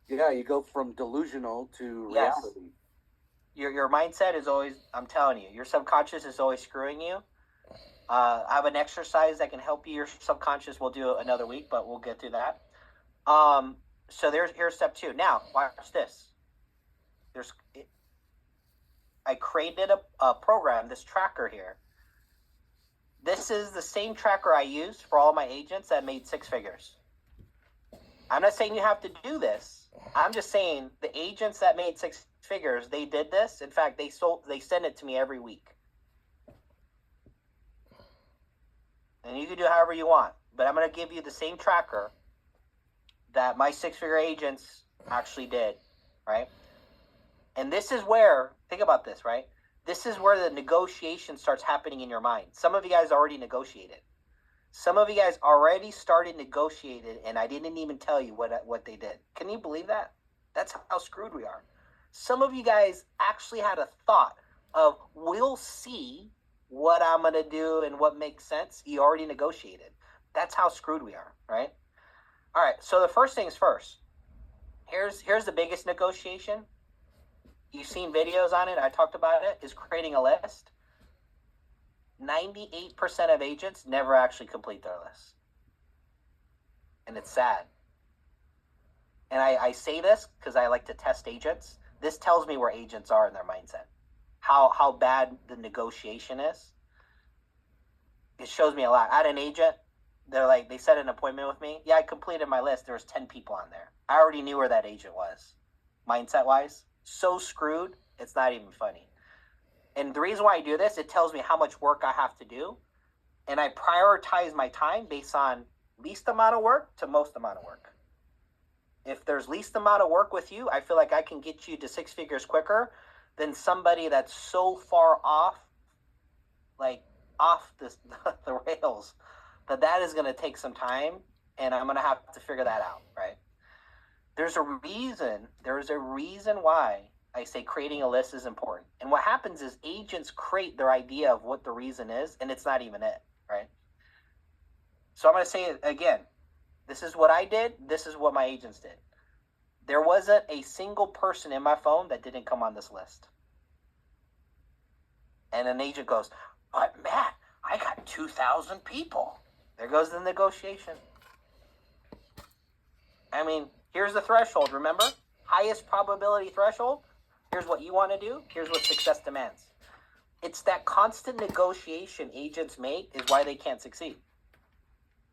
Yeah, you go from delusional to reality. Your mindset is always, I'm telling you, your subconscious is always screwing you. I have an exercise that can help you. Your subconscious, we'll do another week, but we'll get through that. So here's step 2. Now, watch this. I created a program, this tracker here. This is the same tracker I used for all my agents that made 6 figures. I'm not saying you have to do this. I'm just saying the agents that made 6 figures, they did this. In fact, they send it to me every week. And you can do however you want. But I'm going to give you the same tracker that my 6-figure agents actually did, right? And this is where, think about this, right? This is where the negotiation starts happening in your mind. Some of you guys already negotiated. Some of you guys already started negotiating, and I didn't even tell you what they did. Can you believe that? That's how screwed we are. Some of you guys actually had a thought of, we'll see what I'm going to do and what makes sense. You already negotiated. That's how screwed we are, right? All right, so the first things first. Here's the biggest negotiation. You've seen videos on it. I talked about it, is creating a list. 98% of agents never actually complete their list. And it's sad. And I say this because I like to test agents. This tells me where agents are in their mindset. How bad the negotiation is. It shows me a lot. I had an agent, they set an appointment with me. Yeah, I completed my list. There was 10 people on there. I already knew where that agent was, mindset-wise. So screwed, it's not even funny. And the reason why I do this, it tells me how much work I have to do. And I prioritize my time based on least amount of work to most amount of work. If there's least amount of work with you, I feel like I can get you to 6 figures quicker than somebody that's so far off, off the rails, that is going to take some time, and I'm going to have to figure that out, right? There's a reason why I say creating a list is important. And what happens is agents create their idea of what the reason is, and it's not even it, right? So I'm going to say it again. This is what I did. This is what my agents did. There wasn't a single person in my phone that didn't come on this list. And an agent goes, but Matt, I got 2,000 people. There goes the negotiation. I mean, here's the threshold, remember? Highest probability threshold. Here's what you want to do. Here's what success demands. It's that constant negotiation agents make is why they can't succeed.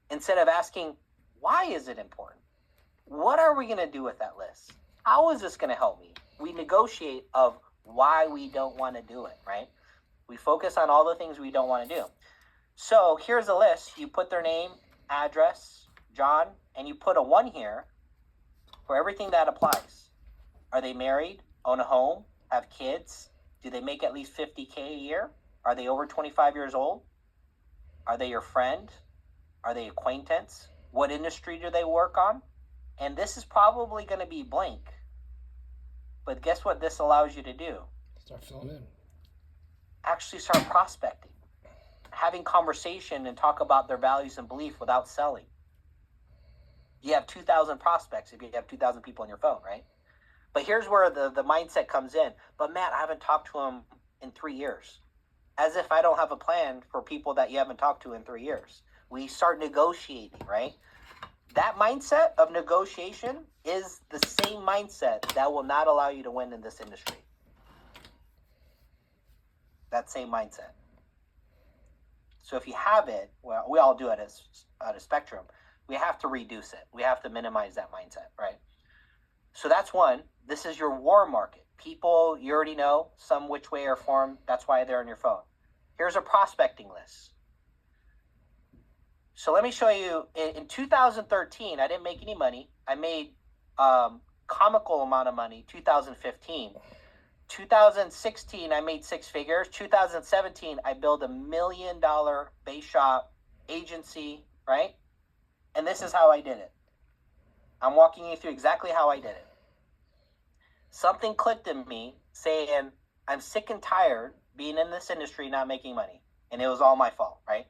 Instead of asking, why is it important? What are we going to do with that list? How is this going to help me? We negotiate of why we don't want to do it, right? We focus on all the things we don't want to do. So here's a list. You put their name, address, John, and you put a 1 here for everything that applies. Are they married, own a home, have kids? Do they make at least $50K a year? Are they over 25 years old? Are they your friend? Are they acquaintance? What industry do they work on? And this is probably going to be blank. But guess what this allows you to do? Start filling in. Actually start prospecting. Having conversation and talk about their values and belief without selling. You have 2,000 prospects if you have 2,000 people on your phone, right? But here's where the mindset comes in. But Matt, I haven't talked to him in 3 years. As if I don't have a plan for people that you haven't talked to in 3 years. We start negotiating, right? That mindset of negotiation is the same mindset that will not allow you to win in this industry. That same mindset. So if you have it, well, we all do it at a spectrum. We have to reduce it. We have to minimize that mindset, right? So that's one. This is your warm market. People you already know, some which way or form. That's why they're on your phone. Here's a prospecting list. So let me show you. In 2013, I didn't make any money. I made comical amount of money. 2015. 2016, I made 6 figures. 2017, I built $1 million base shop agency, right? And this is how I did it. I'm walking you through exactly how I did it. Something clicked in me saying, I'm sick and tired being in this industry, not making money. And it was all my fault, right?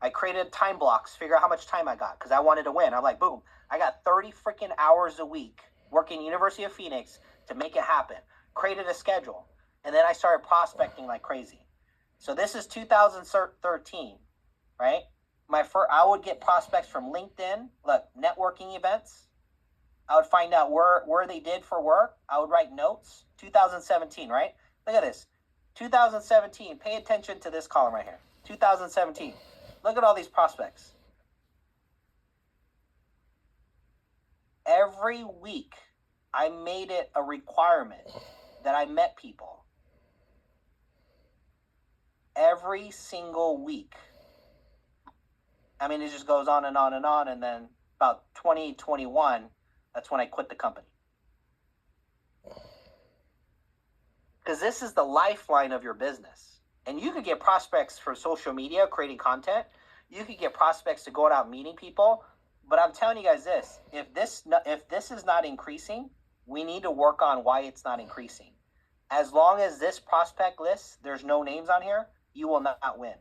I created time blocks, figure out how much time I got because I wanted to win. I'm like, boom, I got 30 freaking hours a week working University of Phoenix to make it happen. Created a schedule. And then I started prospecting like crazy. So this is 2013, right? I would get prospects from LinkedIn, look, networking events. I would find out where they did for work. I would write notes. 2017, right? Look at this. 2017, pay attention to this column right here. 2017. Look at all these prospects. Every week, I made it a requirement that I met people. Every single week. I mean, it just goes on and on and on. And then about 2021, that's when I quit the company. Because this is the lifeline of your business. And you could get prospects for social media, creating content. You could get prospects to go out meeting people. But I'm telling you guys this, if this is not increasing, we need to work on why it's not increasing. As long as this prospect list, there's no names on here, you will not win.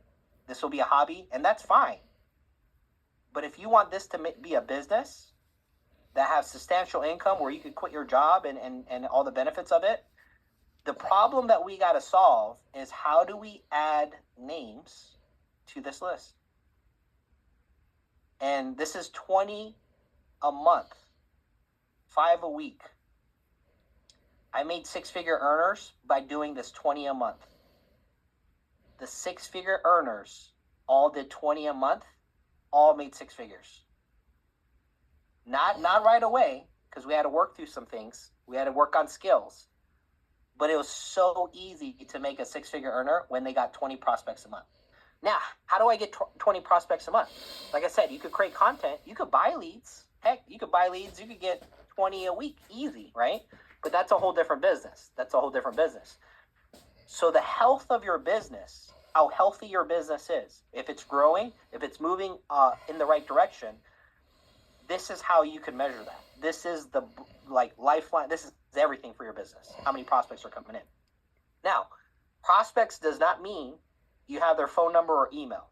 This will be a hobby, and that's fine. But if you want this to be a business that has substantial income where you could quit your job and all the benefits of it, the problem that we got to solve is how do we add names to this list? And this is 20 a month, 5 a week. I made six-figure earners by doing this 20 a month. The six-figure earners all did 20 a month, all made six figures. Not right away, because we had to work through some things. We had to work on skills. But it was so easy to make a six-figure earner when they got 20 prospects a month. Now, how do I get 20 prospects a month? Like I said, you could create content. You could buy leads. Heck, you could buy leads. You could get 20 a week. Easy, right? But that's a whole different business. So the health of your business, how healthy your business is, if it's growing, if it's moving in the right direction, this is how you can measure that. This is the lifeline. This is everything for your business. How many prospects are coming in? Now, prospects does not mean you have their phone number or email.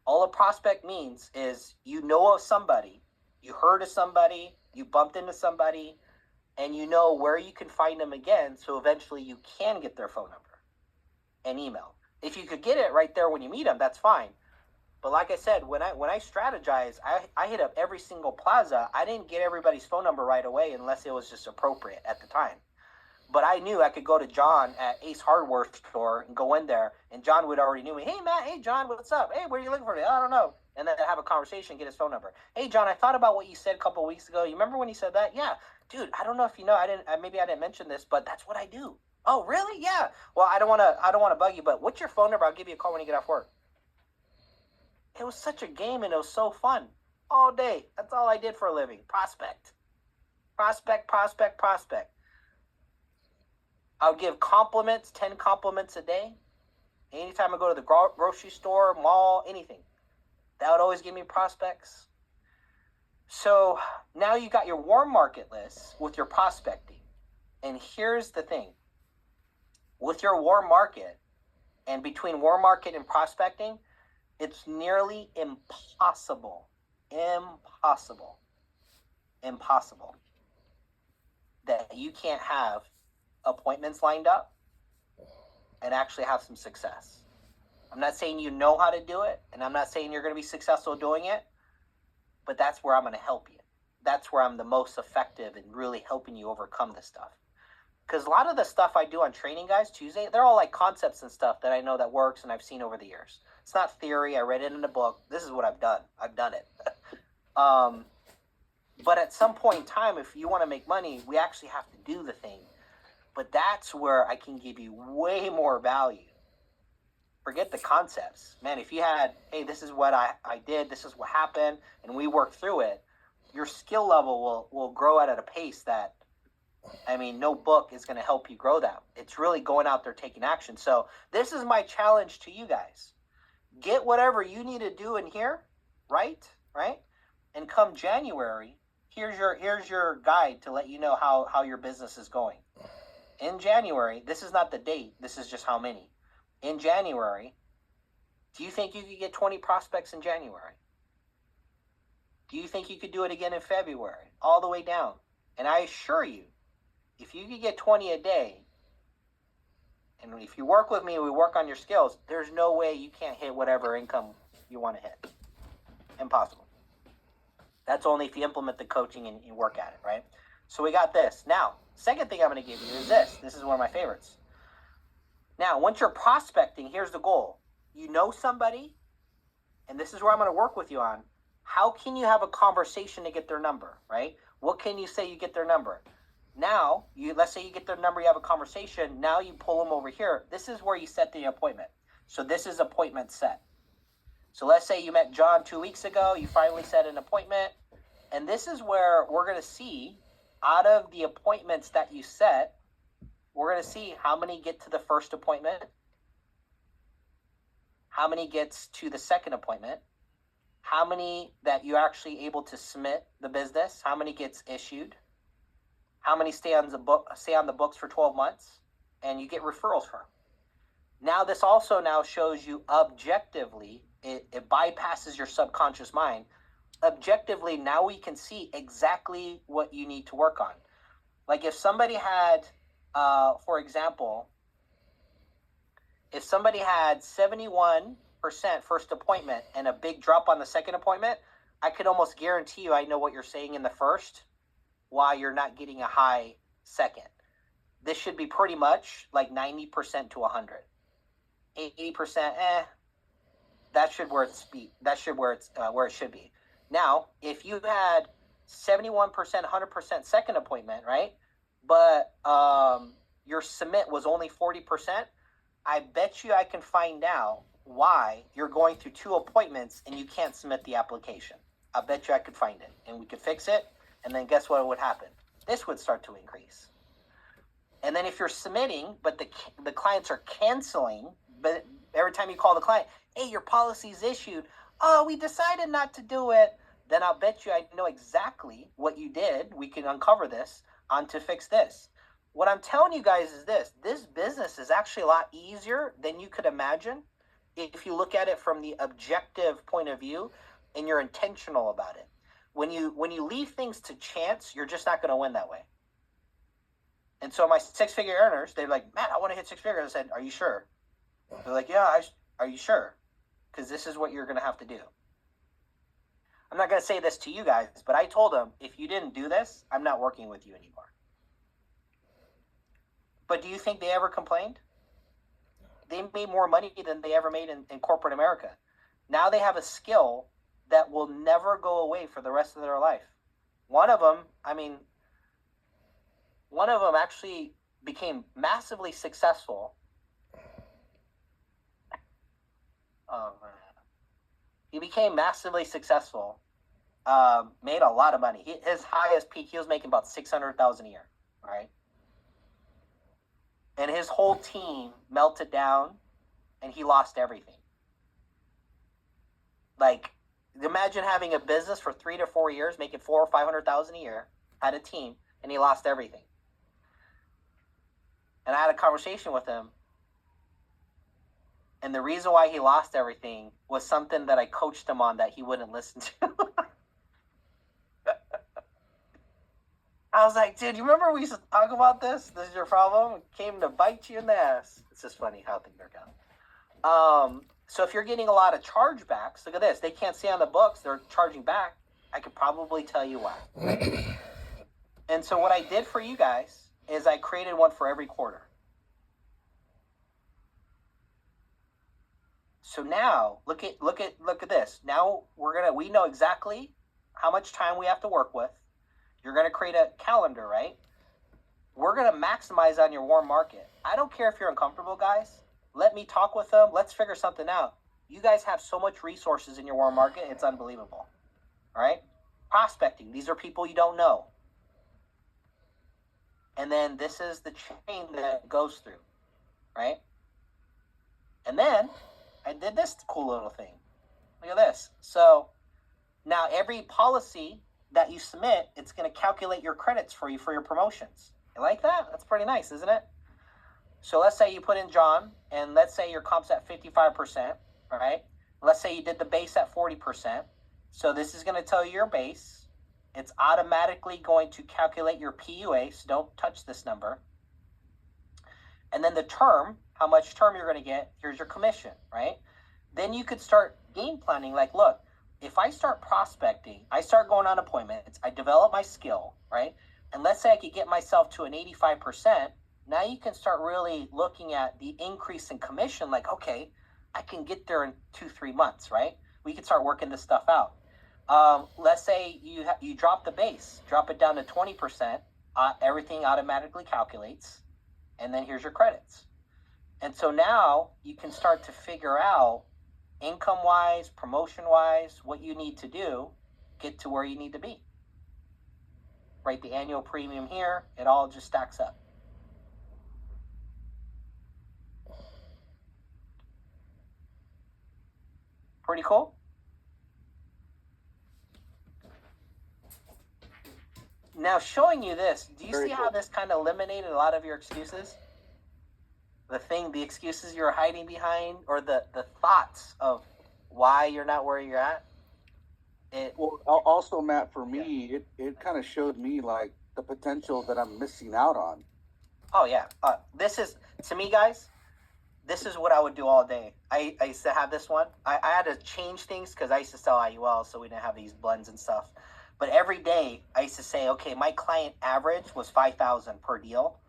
All a prospect means is you know of somebody, you heard of somebody, you bumped into somebody, and you know where you can find them again, so eventually you can get their phone number and email. If you could get it right there when you meet them, that's fine. But like I said, when I strategize, I hit up every single plaza. I didn't get everybody's phone number right away unless it was just appropriate at the time. But I knew I could go to John at Ace Hardware store and go in there, and John would already knew me. Hey, Matt. Hey, John. What's up? Hey, where are you looking for today? I don't know. And then have a conversation, get his phone number. Hey, John, I thought about what you said a couple of weeks ago. You remember when you said that? Yeah. Dude, I don't know if you know. Maybe I didn't mention this, but that's what I do. Oh, really? Yeah. Well, I don't want to bug you, but what's your phone number? I'll give you a call when you get off work. It was such a game, and it was so fun. All day. That's all I did for a living. Prospect. I would give compliments, 10 compliments a day. Anytime I go to the grocery store, mall, anything. That would always give me prospects. So now you got your warm market list with your prospecting. And here's the thing. With your warm market, and between warm market and prospecting, it's nearly impossible that you can't have appointments lined up and actually have some success. I'm not saying you know how to do it, and I'm not saying you're going to be successful doing it, but that's where I'm going to help you. That's where I'm the most effective in really helping you overcome this stuff. Because a lot of the stuff I do on Training Guys Tuesday, they're all like concepts and stuff that I know that works and I've seen over the years. It's not theory. I read it in a book. This is what I've done. I've done it. But at some point in time, if you want to make money, we actually have to do the thing. But that's where I can give you way more value. Forget the concepts. Man, if you had, hey, this is what I did, this is what happened, and we worked through it, your skill level will grow at a pace that, I mean, no book is going to help you grow that. It's really going out there taking action. So this is my challenge to you guys. Get whatever you need to do in here, right? right? And come January, here's your guide to let you know how your business is going. In January, this is not the date, this is just how many. In January, do you think you could get 20 prospects in January? Do you think you could do it again in February? All the way down. And I assure you, if you could get 20 a day, and if you work with me, we work on your skills, there's no way you can't hit whatever income you want to hit. Impossible. That's only if you implement the coaching and you work at it, right? So we got this. Now, second thing I'm going to give you is this. This is one of my favorites. Now, once you're prospecting, here's the goal. You know somebody, and this is where I'm going to work with you on. How can you have a conversation to get their number, right? What can you say you get their number? Now, let's say you get their number, you have a conversation. Now you pull them over here. This is where you set the appointment. So this is appointment set. So let's say you met John 2 weeks ago. You finally set an appointment. And this is where we're going to see, out of the appointments that you set, we're going to see how many get to the first appointment, how many gets to the second appointment, how many that you're actually able to submit the business, how many gets issued, how many stay on the books for 12 months, and you get referrals from. Now, this also now shows you objectively, it bypasses your subconscious mind. Objectively, now we can see exactly what you need to work on. Like if somebody had, for example, if somebody had 71% first appointment and a big drop on the second appointment, I could almost guarantee you I know what you're saying in the first, why you're not getting a high second. This should be pretty much like 90% to 100. 80%, that should where it should be. Now, if you had 71%, 100% second appointment, right? But your submit was only 40%, I bet you I can find out why you're going through 2 appointments and you can't submit the application. I bet you I could find it and we could fix it. And then guess what would happen? This would start to increase. And then if you're submitting, but the clients are canceling, but every time you call the client, hey, your policy's issued. Oh, we decided not to do it. Then I'll bet you I know exactly what you did. We can uncover this to fix this. What I'm telling you guys is this business is actually a lot easier than you could imagine if you look at it from the objective point of view and you're intentional about it. When you leave things to chance, you're just not going to win that way. And so my 6-figure earners, they're like, Matt, I want to hit 6 figures. I said, are you sure? They're like, yeah, are you sure? Because this is what you're going to have to do. I'm not going to say this to you guys, but I told them, if you didn't do this, I'm not working with you anymore. But do you think they ever complained? They made more money than they ever made in corporate America. Now they have a skill that will never go away for the rest of their life. One of them actually became massively successful. He became massively successful, made a lot of money. His highest peak, he was making about $600,000 a year, right? And his whole team melted down, and he lost everything. Like, imagine having a business for 3 to 4 years, making $400,000 or $500,000 a year, had a team, and he lost everything. And I had a conversation with him. And the reason why he lost everything was something that I coached him on that he wouldn't listen to. I was like, dude, you remember we used to talk about this? This is your problem? It came to bite you in the ass. It's just funny how things work out. So if you're getting a lot of chargebacks, look at this. They can't see on the books. They're charging back. I could probably tell you why. Right? And so what I did for you guys is I created one for every quarter. So now look at this. Now we know exactly how much time we have to work with. You're gonna create a calendar, right? We're gonna maximize on your warm market. I don't care if you're uncomfortable, guys. Let me talk with them. Let's figure something out. You guys have so much resources in your warm market, it's unbelievable. All right? Prospecting. These are people you don't know. And then this is the chain that it goes through, right? And then I did this cool little thing. Look at this. So Now, every policy that you submit, it's going to calculate your credits for you for your promotions. You like that? That's pretty nice, isn't it? So let's say you put in John, and let's say your comp's at 55%, right? Let's say you did the base at 40%. So this is going to tell you your base. It's automatically going to calculate your PUA, so don't touch this number. And then the term, how much term you're going to get, here's your commission, right? Then you could start game planning, like, look, if I start prospecting, I start going on appointments, I develop my skill, right? And let's say I could get myself to an 85%, now you can start really looking at the increase in commission, like, okay, I can get there in 2-3 months, right? We can start working this stuff out. Let's say you drop the base, drop it down to 20%, everything automatically calculates, and then here's your credits. And so now you can start to figure out income-wise, promotion-wise, what you need to do, get to where you need to be. Right, the annual premium here, it all just stacks up. Pretty cool. Now, showing you this, do you see how this kind of eliminated a lot of your excuses? The excuses you're hiding behind, or the thoughts of why you're not where you're at? Well, also, Matt, for me, it kind of showed me like the potential that I'm missing out on. Oh, yeah. This is, to me, guys, this is what I would do all day. I used to have this one. I had to change things because I used to sell IUL, so we didn't have these blends and stuff. But every day I used to say, okay, my client average was $5,000 per deal.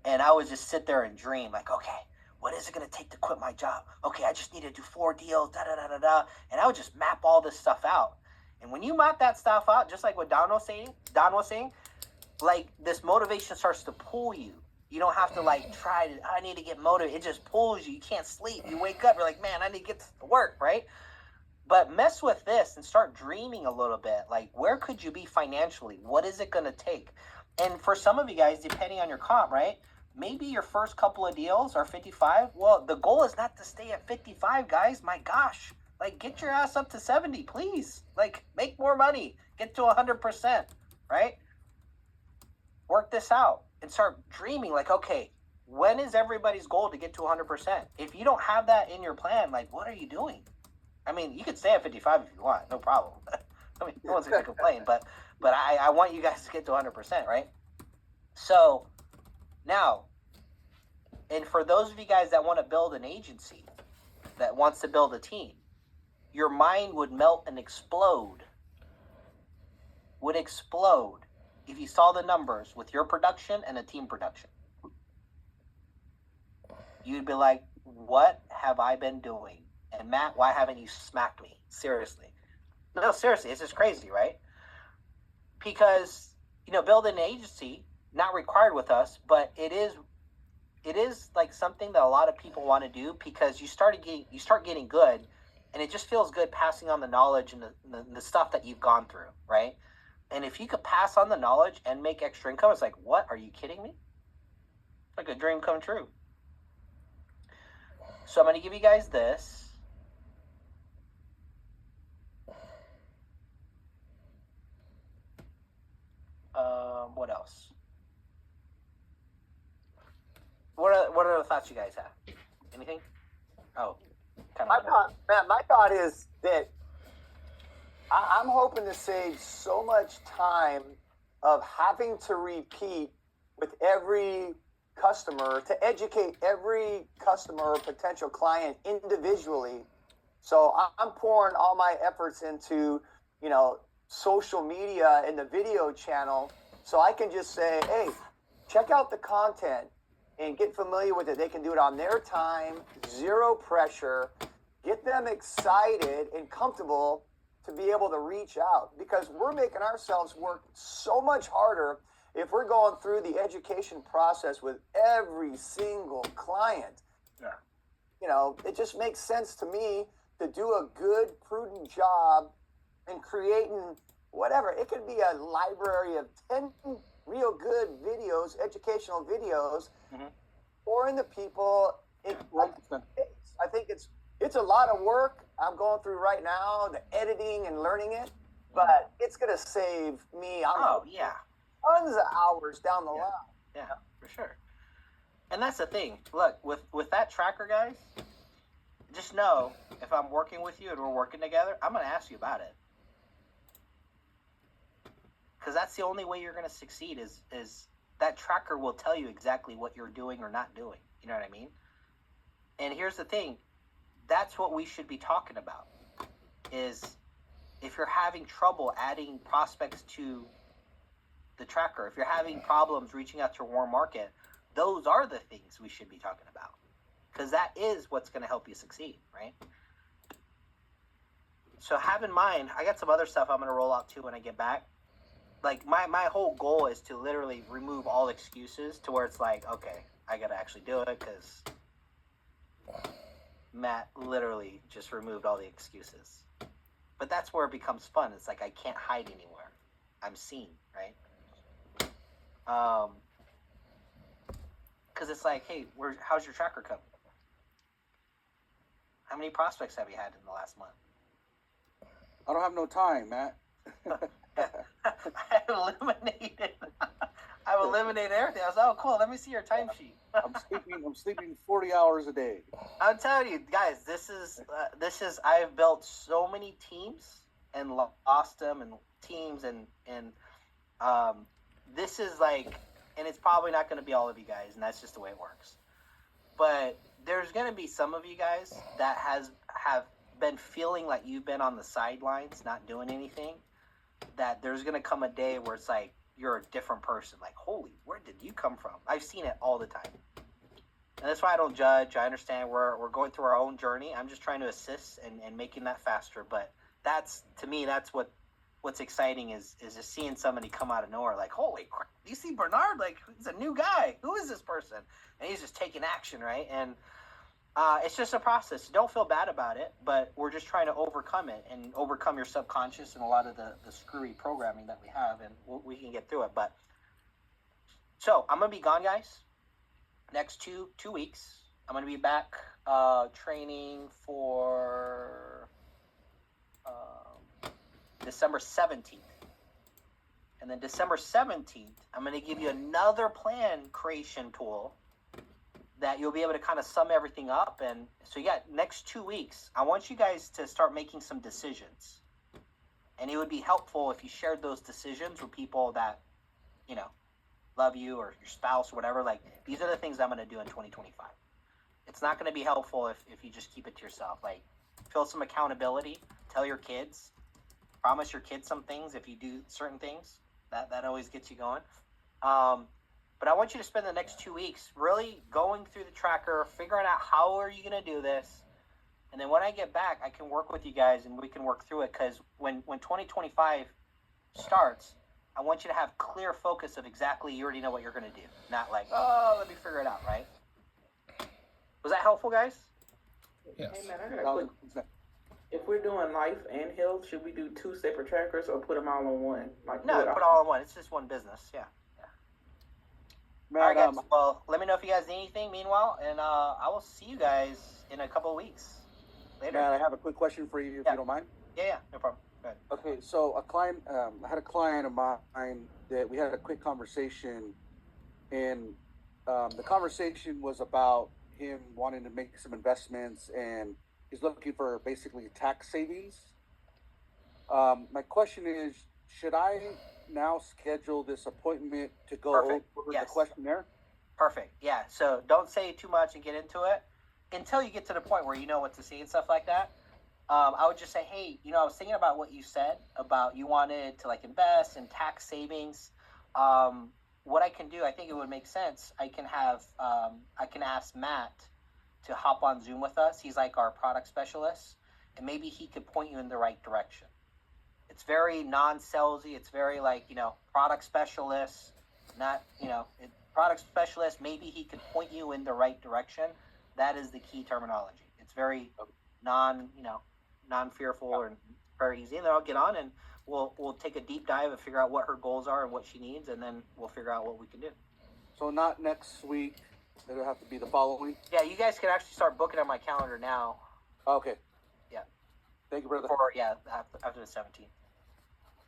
And I would just sit there and dream, like, okay, what is it going to take to quit my job? Okay, I just need to do 4 deals, da-da-da-da-da. And I would just map all this stuff out. And when you map that stuff out, just like what Don was saying, like, this motivation starts to pull you. You don't have to, like, I need to get motivated. It just pulls you. You can't sleep. You wake up, you're like, man, I need to get to work, right? But mess with this and start dreaming a little bit. Like, where could you be financially? What is it going to take? And for some of you guys, depending on your comp, right? Maybe your first couple of deals are 55. Well, the goal is not to stay at 55, guys. My gosh. Like, get your ass up to 70, please. Like, make more money. Get to 100%, right? Work this out and start dreaming, like, okay, when is everybody's goal to get to 100%? If you don't have that in your plan, like, what are you doing? I mean, you could stay at 55 if you want, no problem. I mean, no one's going to complain, but I want you guys to get to 100%, right? So, now, and for those of you guys that want to build an agency, that wants to build a team, your mind would melt and explode. Would explode if you saw the numbers with your production and a team production. You'd be like, what have I been doing? And Matt, why haven't you smacked me? Seriously. No, seriously, it's just crazy, right? Because, building an agency, not required with us, but it is like something that a lot of people want to do, because you start getting good, and it just feels good passing on the knowledge and the stuff that you've gone through, right? And if you could pass on the knowledge and make extra income, it's like, what? Are you kidding me? It's like a dream come true. So I'm going to give you guys this. What else? What are the thoughts you guys have? Anything? Oh, my thought is that I'm hoping to save so much time of having to repeat with every customer, to educate every customer or potential client individually. So I'm pouring all my efforts into, social media and the video channel, so I can just say, hey, check out the content and get familiar with it. They can do it on their time, zero pressure, get them excited and comfortable to be able to reach out, because we're making ourselves work so much harder if we're going through the education process with every single client. Yeah. It just makes sense to me to do a good, prudent job in creating whatever. It could be a library of 10 real good videos, educational videos, or in the people. I think it's a lot of work I'm going through right now, the editing and learning it. but it's going to save me. Tons of hours down the line. Yeah, for sure. And that's the thing. Look, with that tracker, guys, just know if I'm working with you and we're working together, I'm going to ask you about it. Because that's the only way you're going to succeed is that tracker will tell you exactly what you're doing or not doing. You know what I mean? And here's the thing. That's what we should be talking about is if you're having trouble adding prospects to the tracker, if you're having problems reaching out to your warm market, those are the things we should be talking about because that is what's going to help you succeed, right? So have in mind, I got some other stuff I'm going to roll out too when I get back. Like my whole goal is to literally remove all excuses to where it's like, okay, I got to actually do it because Matt literally just removed all the excuses. But that's where it becomes fun. It's like I can't hide anywhere. I'm seen, right? Because it's like, hey, how's your tracker coming? How many prospects have you had in the last month? I don't have no time, Matt. I've eliminated everything. I was like, oh, cool. Let me see your timesheet. I'm sleeping 40 hours a day. I'm telling you, guys, this is. I've built so many teams and lost them and teams and this is like, and it's probably not going to be all of you guys, and that's just the way it works. But there's going to be some of you guys that have been feeling like you've been on the sidelines, not doing anything. That there's going to come a day where it's like you're a different person. Like, holy, where did you come from? I've seen it all the time. And that's why I don't judge. I understand we're going through our own journey. I'm just trying to assist and making that faster. But that's, to me, that's what's exciting is just seeing somebody come out of nowhere. Like, holy crap, do you see Bernard? Like, he's a new guy. Who is this person? And he's just taking action, right? And it's just a process. Don't feel bad about it, but we're just trying to overcome it and overcome your subconscious and a lot of the screwy programming that we have, and we can get through it. But so I'm going to be gone, guys. Next two weeks, I'm going to be back training for December 17th. And then December 17th, I'm going to give you another plan creation tool that you'll be able to kind of sum everything up. And so you got next 2 weeks. I want you guys to start making some decisions. And it would be helpful if you shared those decisions with people that, you know, love you or your spouse or whatever. Like, these are the things I'm going to do in 2025. It's not going to be helpful if you just keep it to yourself. Like, feel some accountability. Tell your kids. Promise your kids some things if you do certain things. That always gets you going. But I want you to spend the next 2 weeks really going through the tracker, figuring out how are you going to do this. And then when I get back, I can work with you guys and we can work through it. Because when 2025 starts, I want you to have clear focus of exactly you already know what you're going to do. Not like, oh, let me figure it out, right? Was that helpful, guys? Yes. Hey, man, I got a quick. If we're doing life and health, should we do 2 separate trackers or put them all on one? Like, no, put all in one. It's just one business. Yeah. Man, all right, guys. Well, let me know if you guys need anything. Meanwhile, and I will see you guys in a couple of weeks. Later. Man, I have a quick question for you, if you don't mind. Yeah, no problem. Go ahead. Okay, so I had a client of mine that we had a quick conversation, and the conversation was about him wanting to make some investments, and he's looking for basically tax savings. My question is, should I now schedule this appointment to go over the questionnaire? Perfect. Yeah. So don't say too much and get into it until you get to the point where you know what to say and stuff like that. I would just say, hey, I was thinking about what you said about you wanted to like invest in tax savings. What I can do, I think it would make sense. I can ask Matt to hop on Zoom with us. He's like our product specialist, and maybe he could point you in the right direction. It's very non-salesy. It's very like, product specialist, not, product specialist. Maybe he could point you in the right direction. That is the key terminology. It's very non-fearful and very easy. And then I'll get on and we'll take a deep dive and figure out what her goals are and what she needs. And then we'll figure out what we can do. So not next week. It'll have to be the following. Yeah, you guys can actually start booking on my calendar now. Okay. Yeah. Thank you, brother. After the 17th.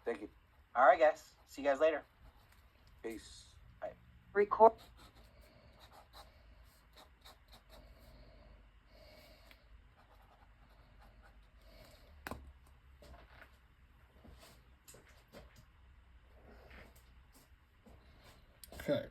Thank you. All right, guys. See you guys later. Peace. Bye. Record. Okay.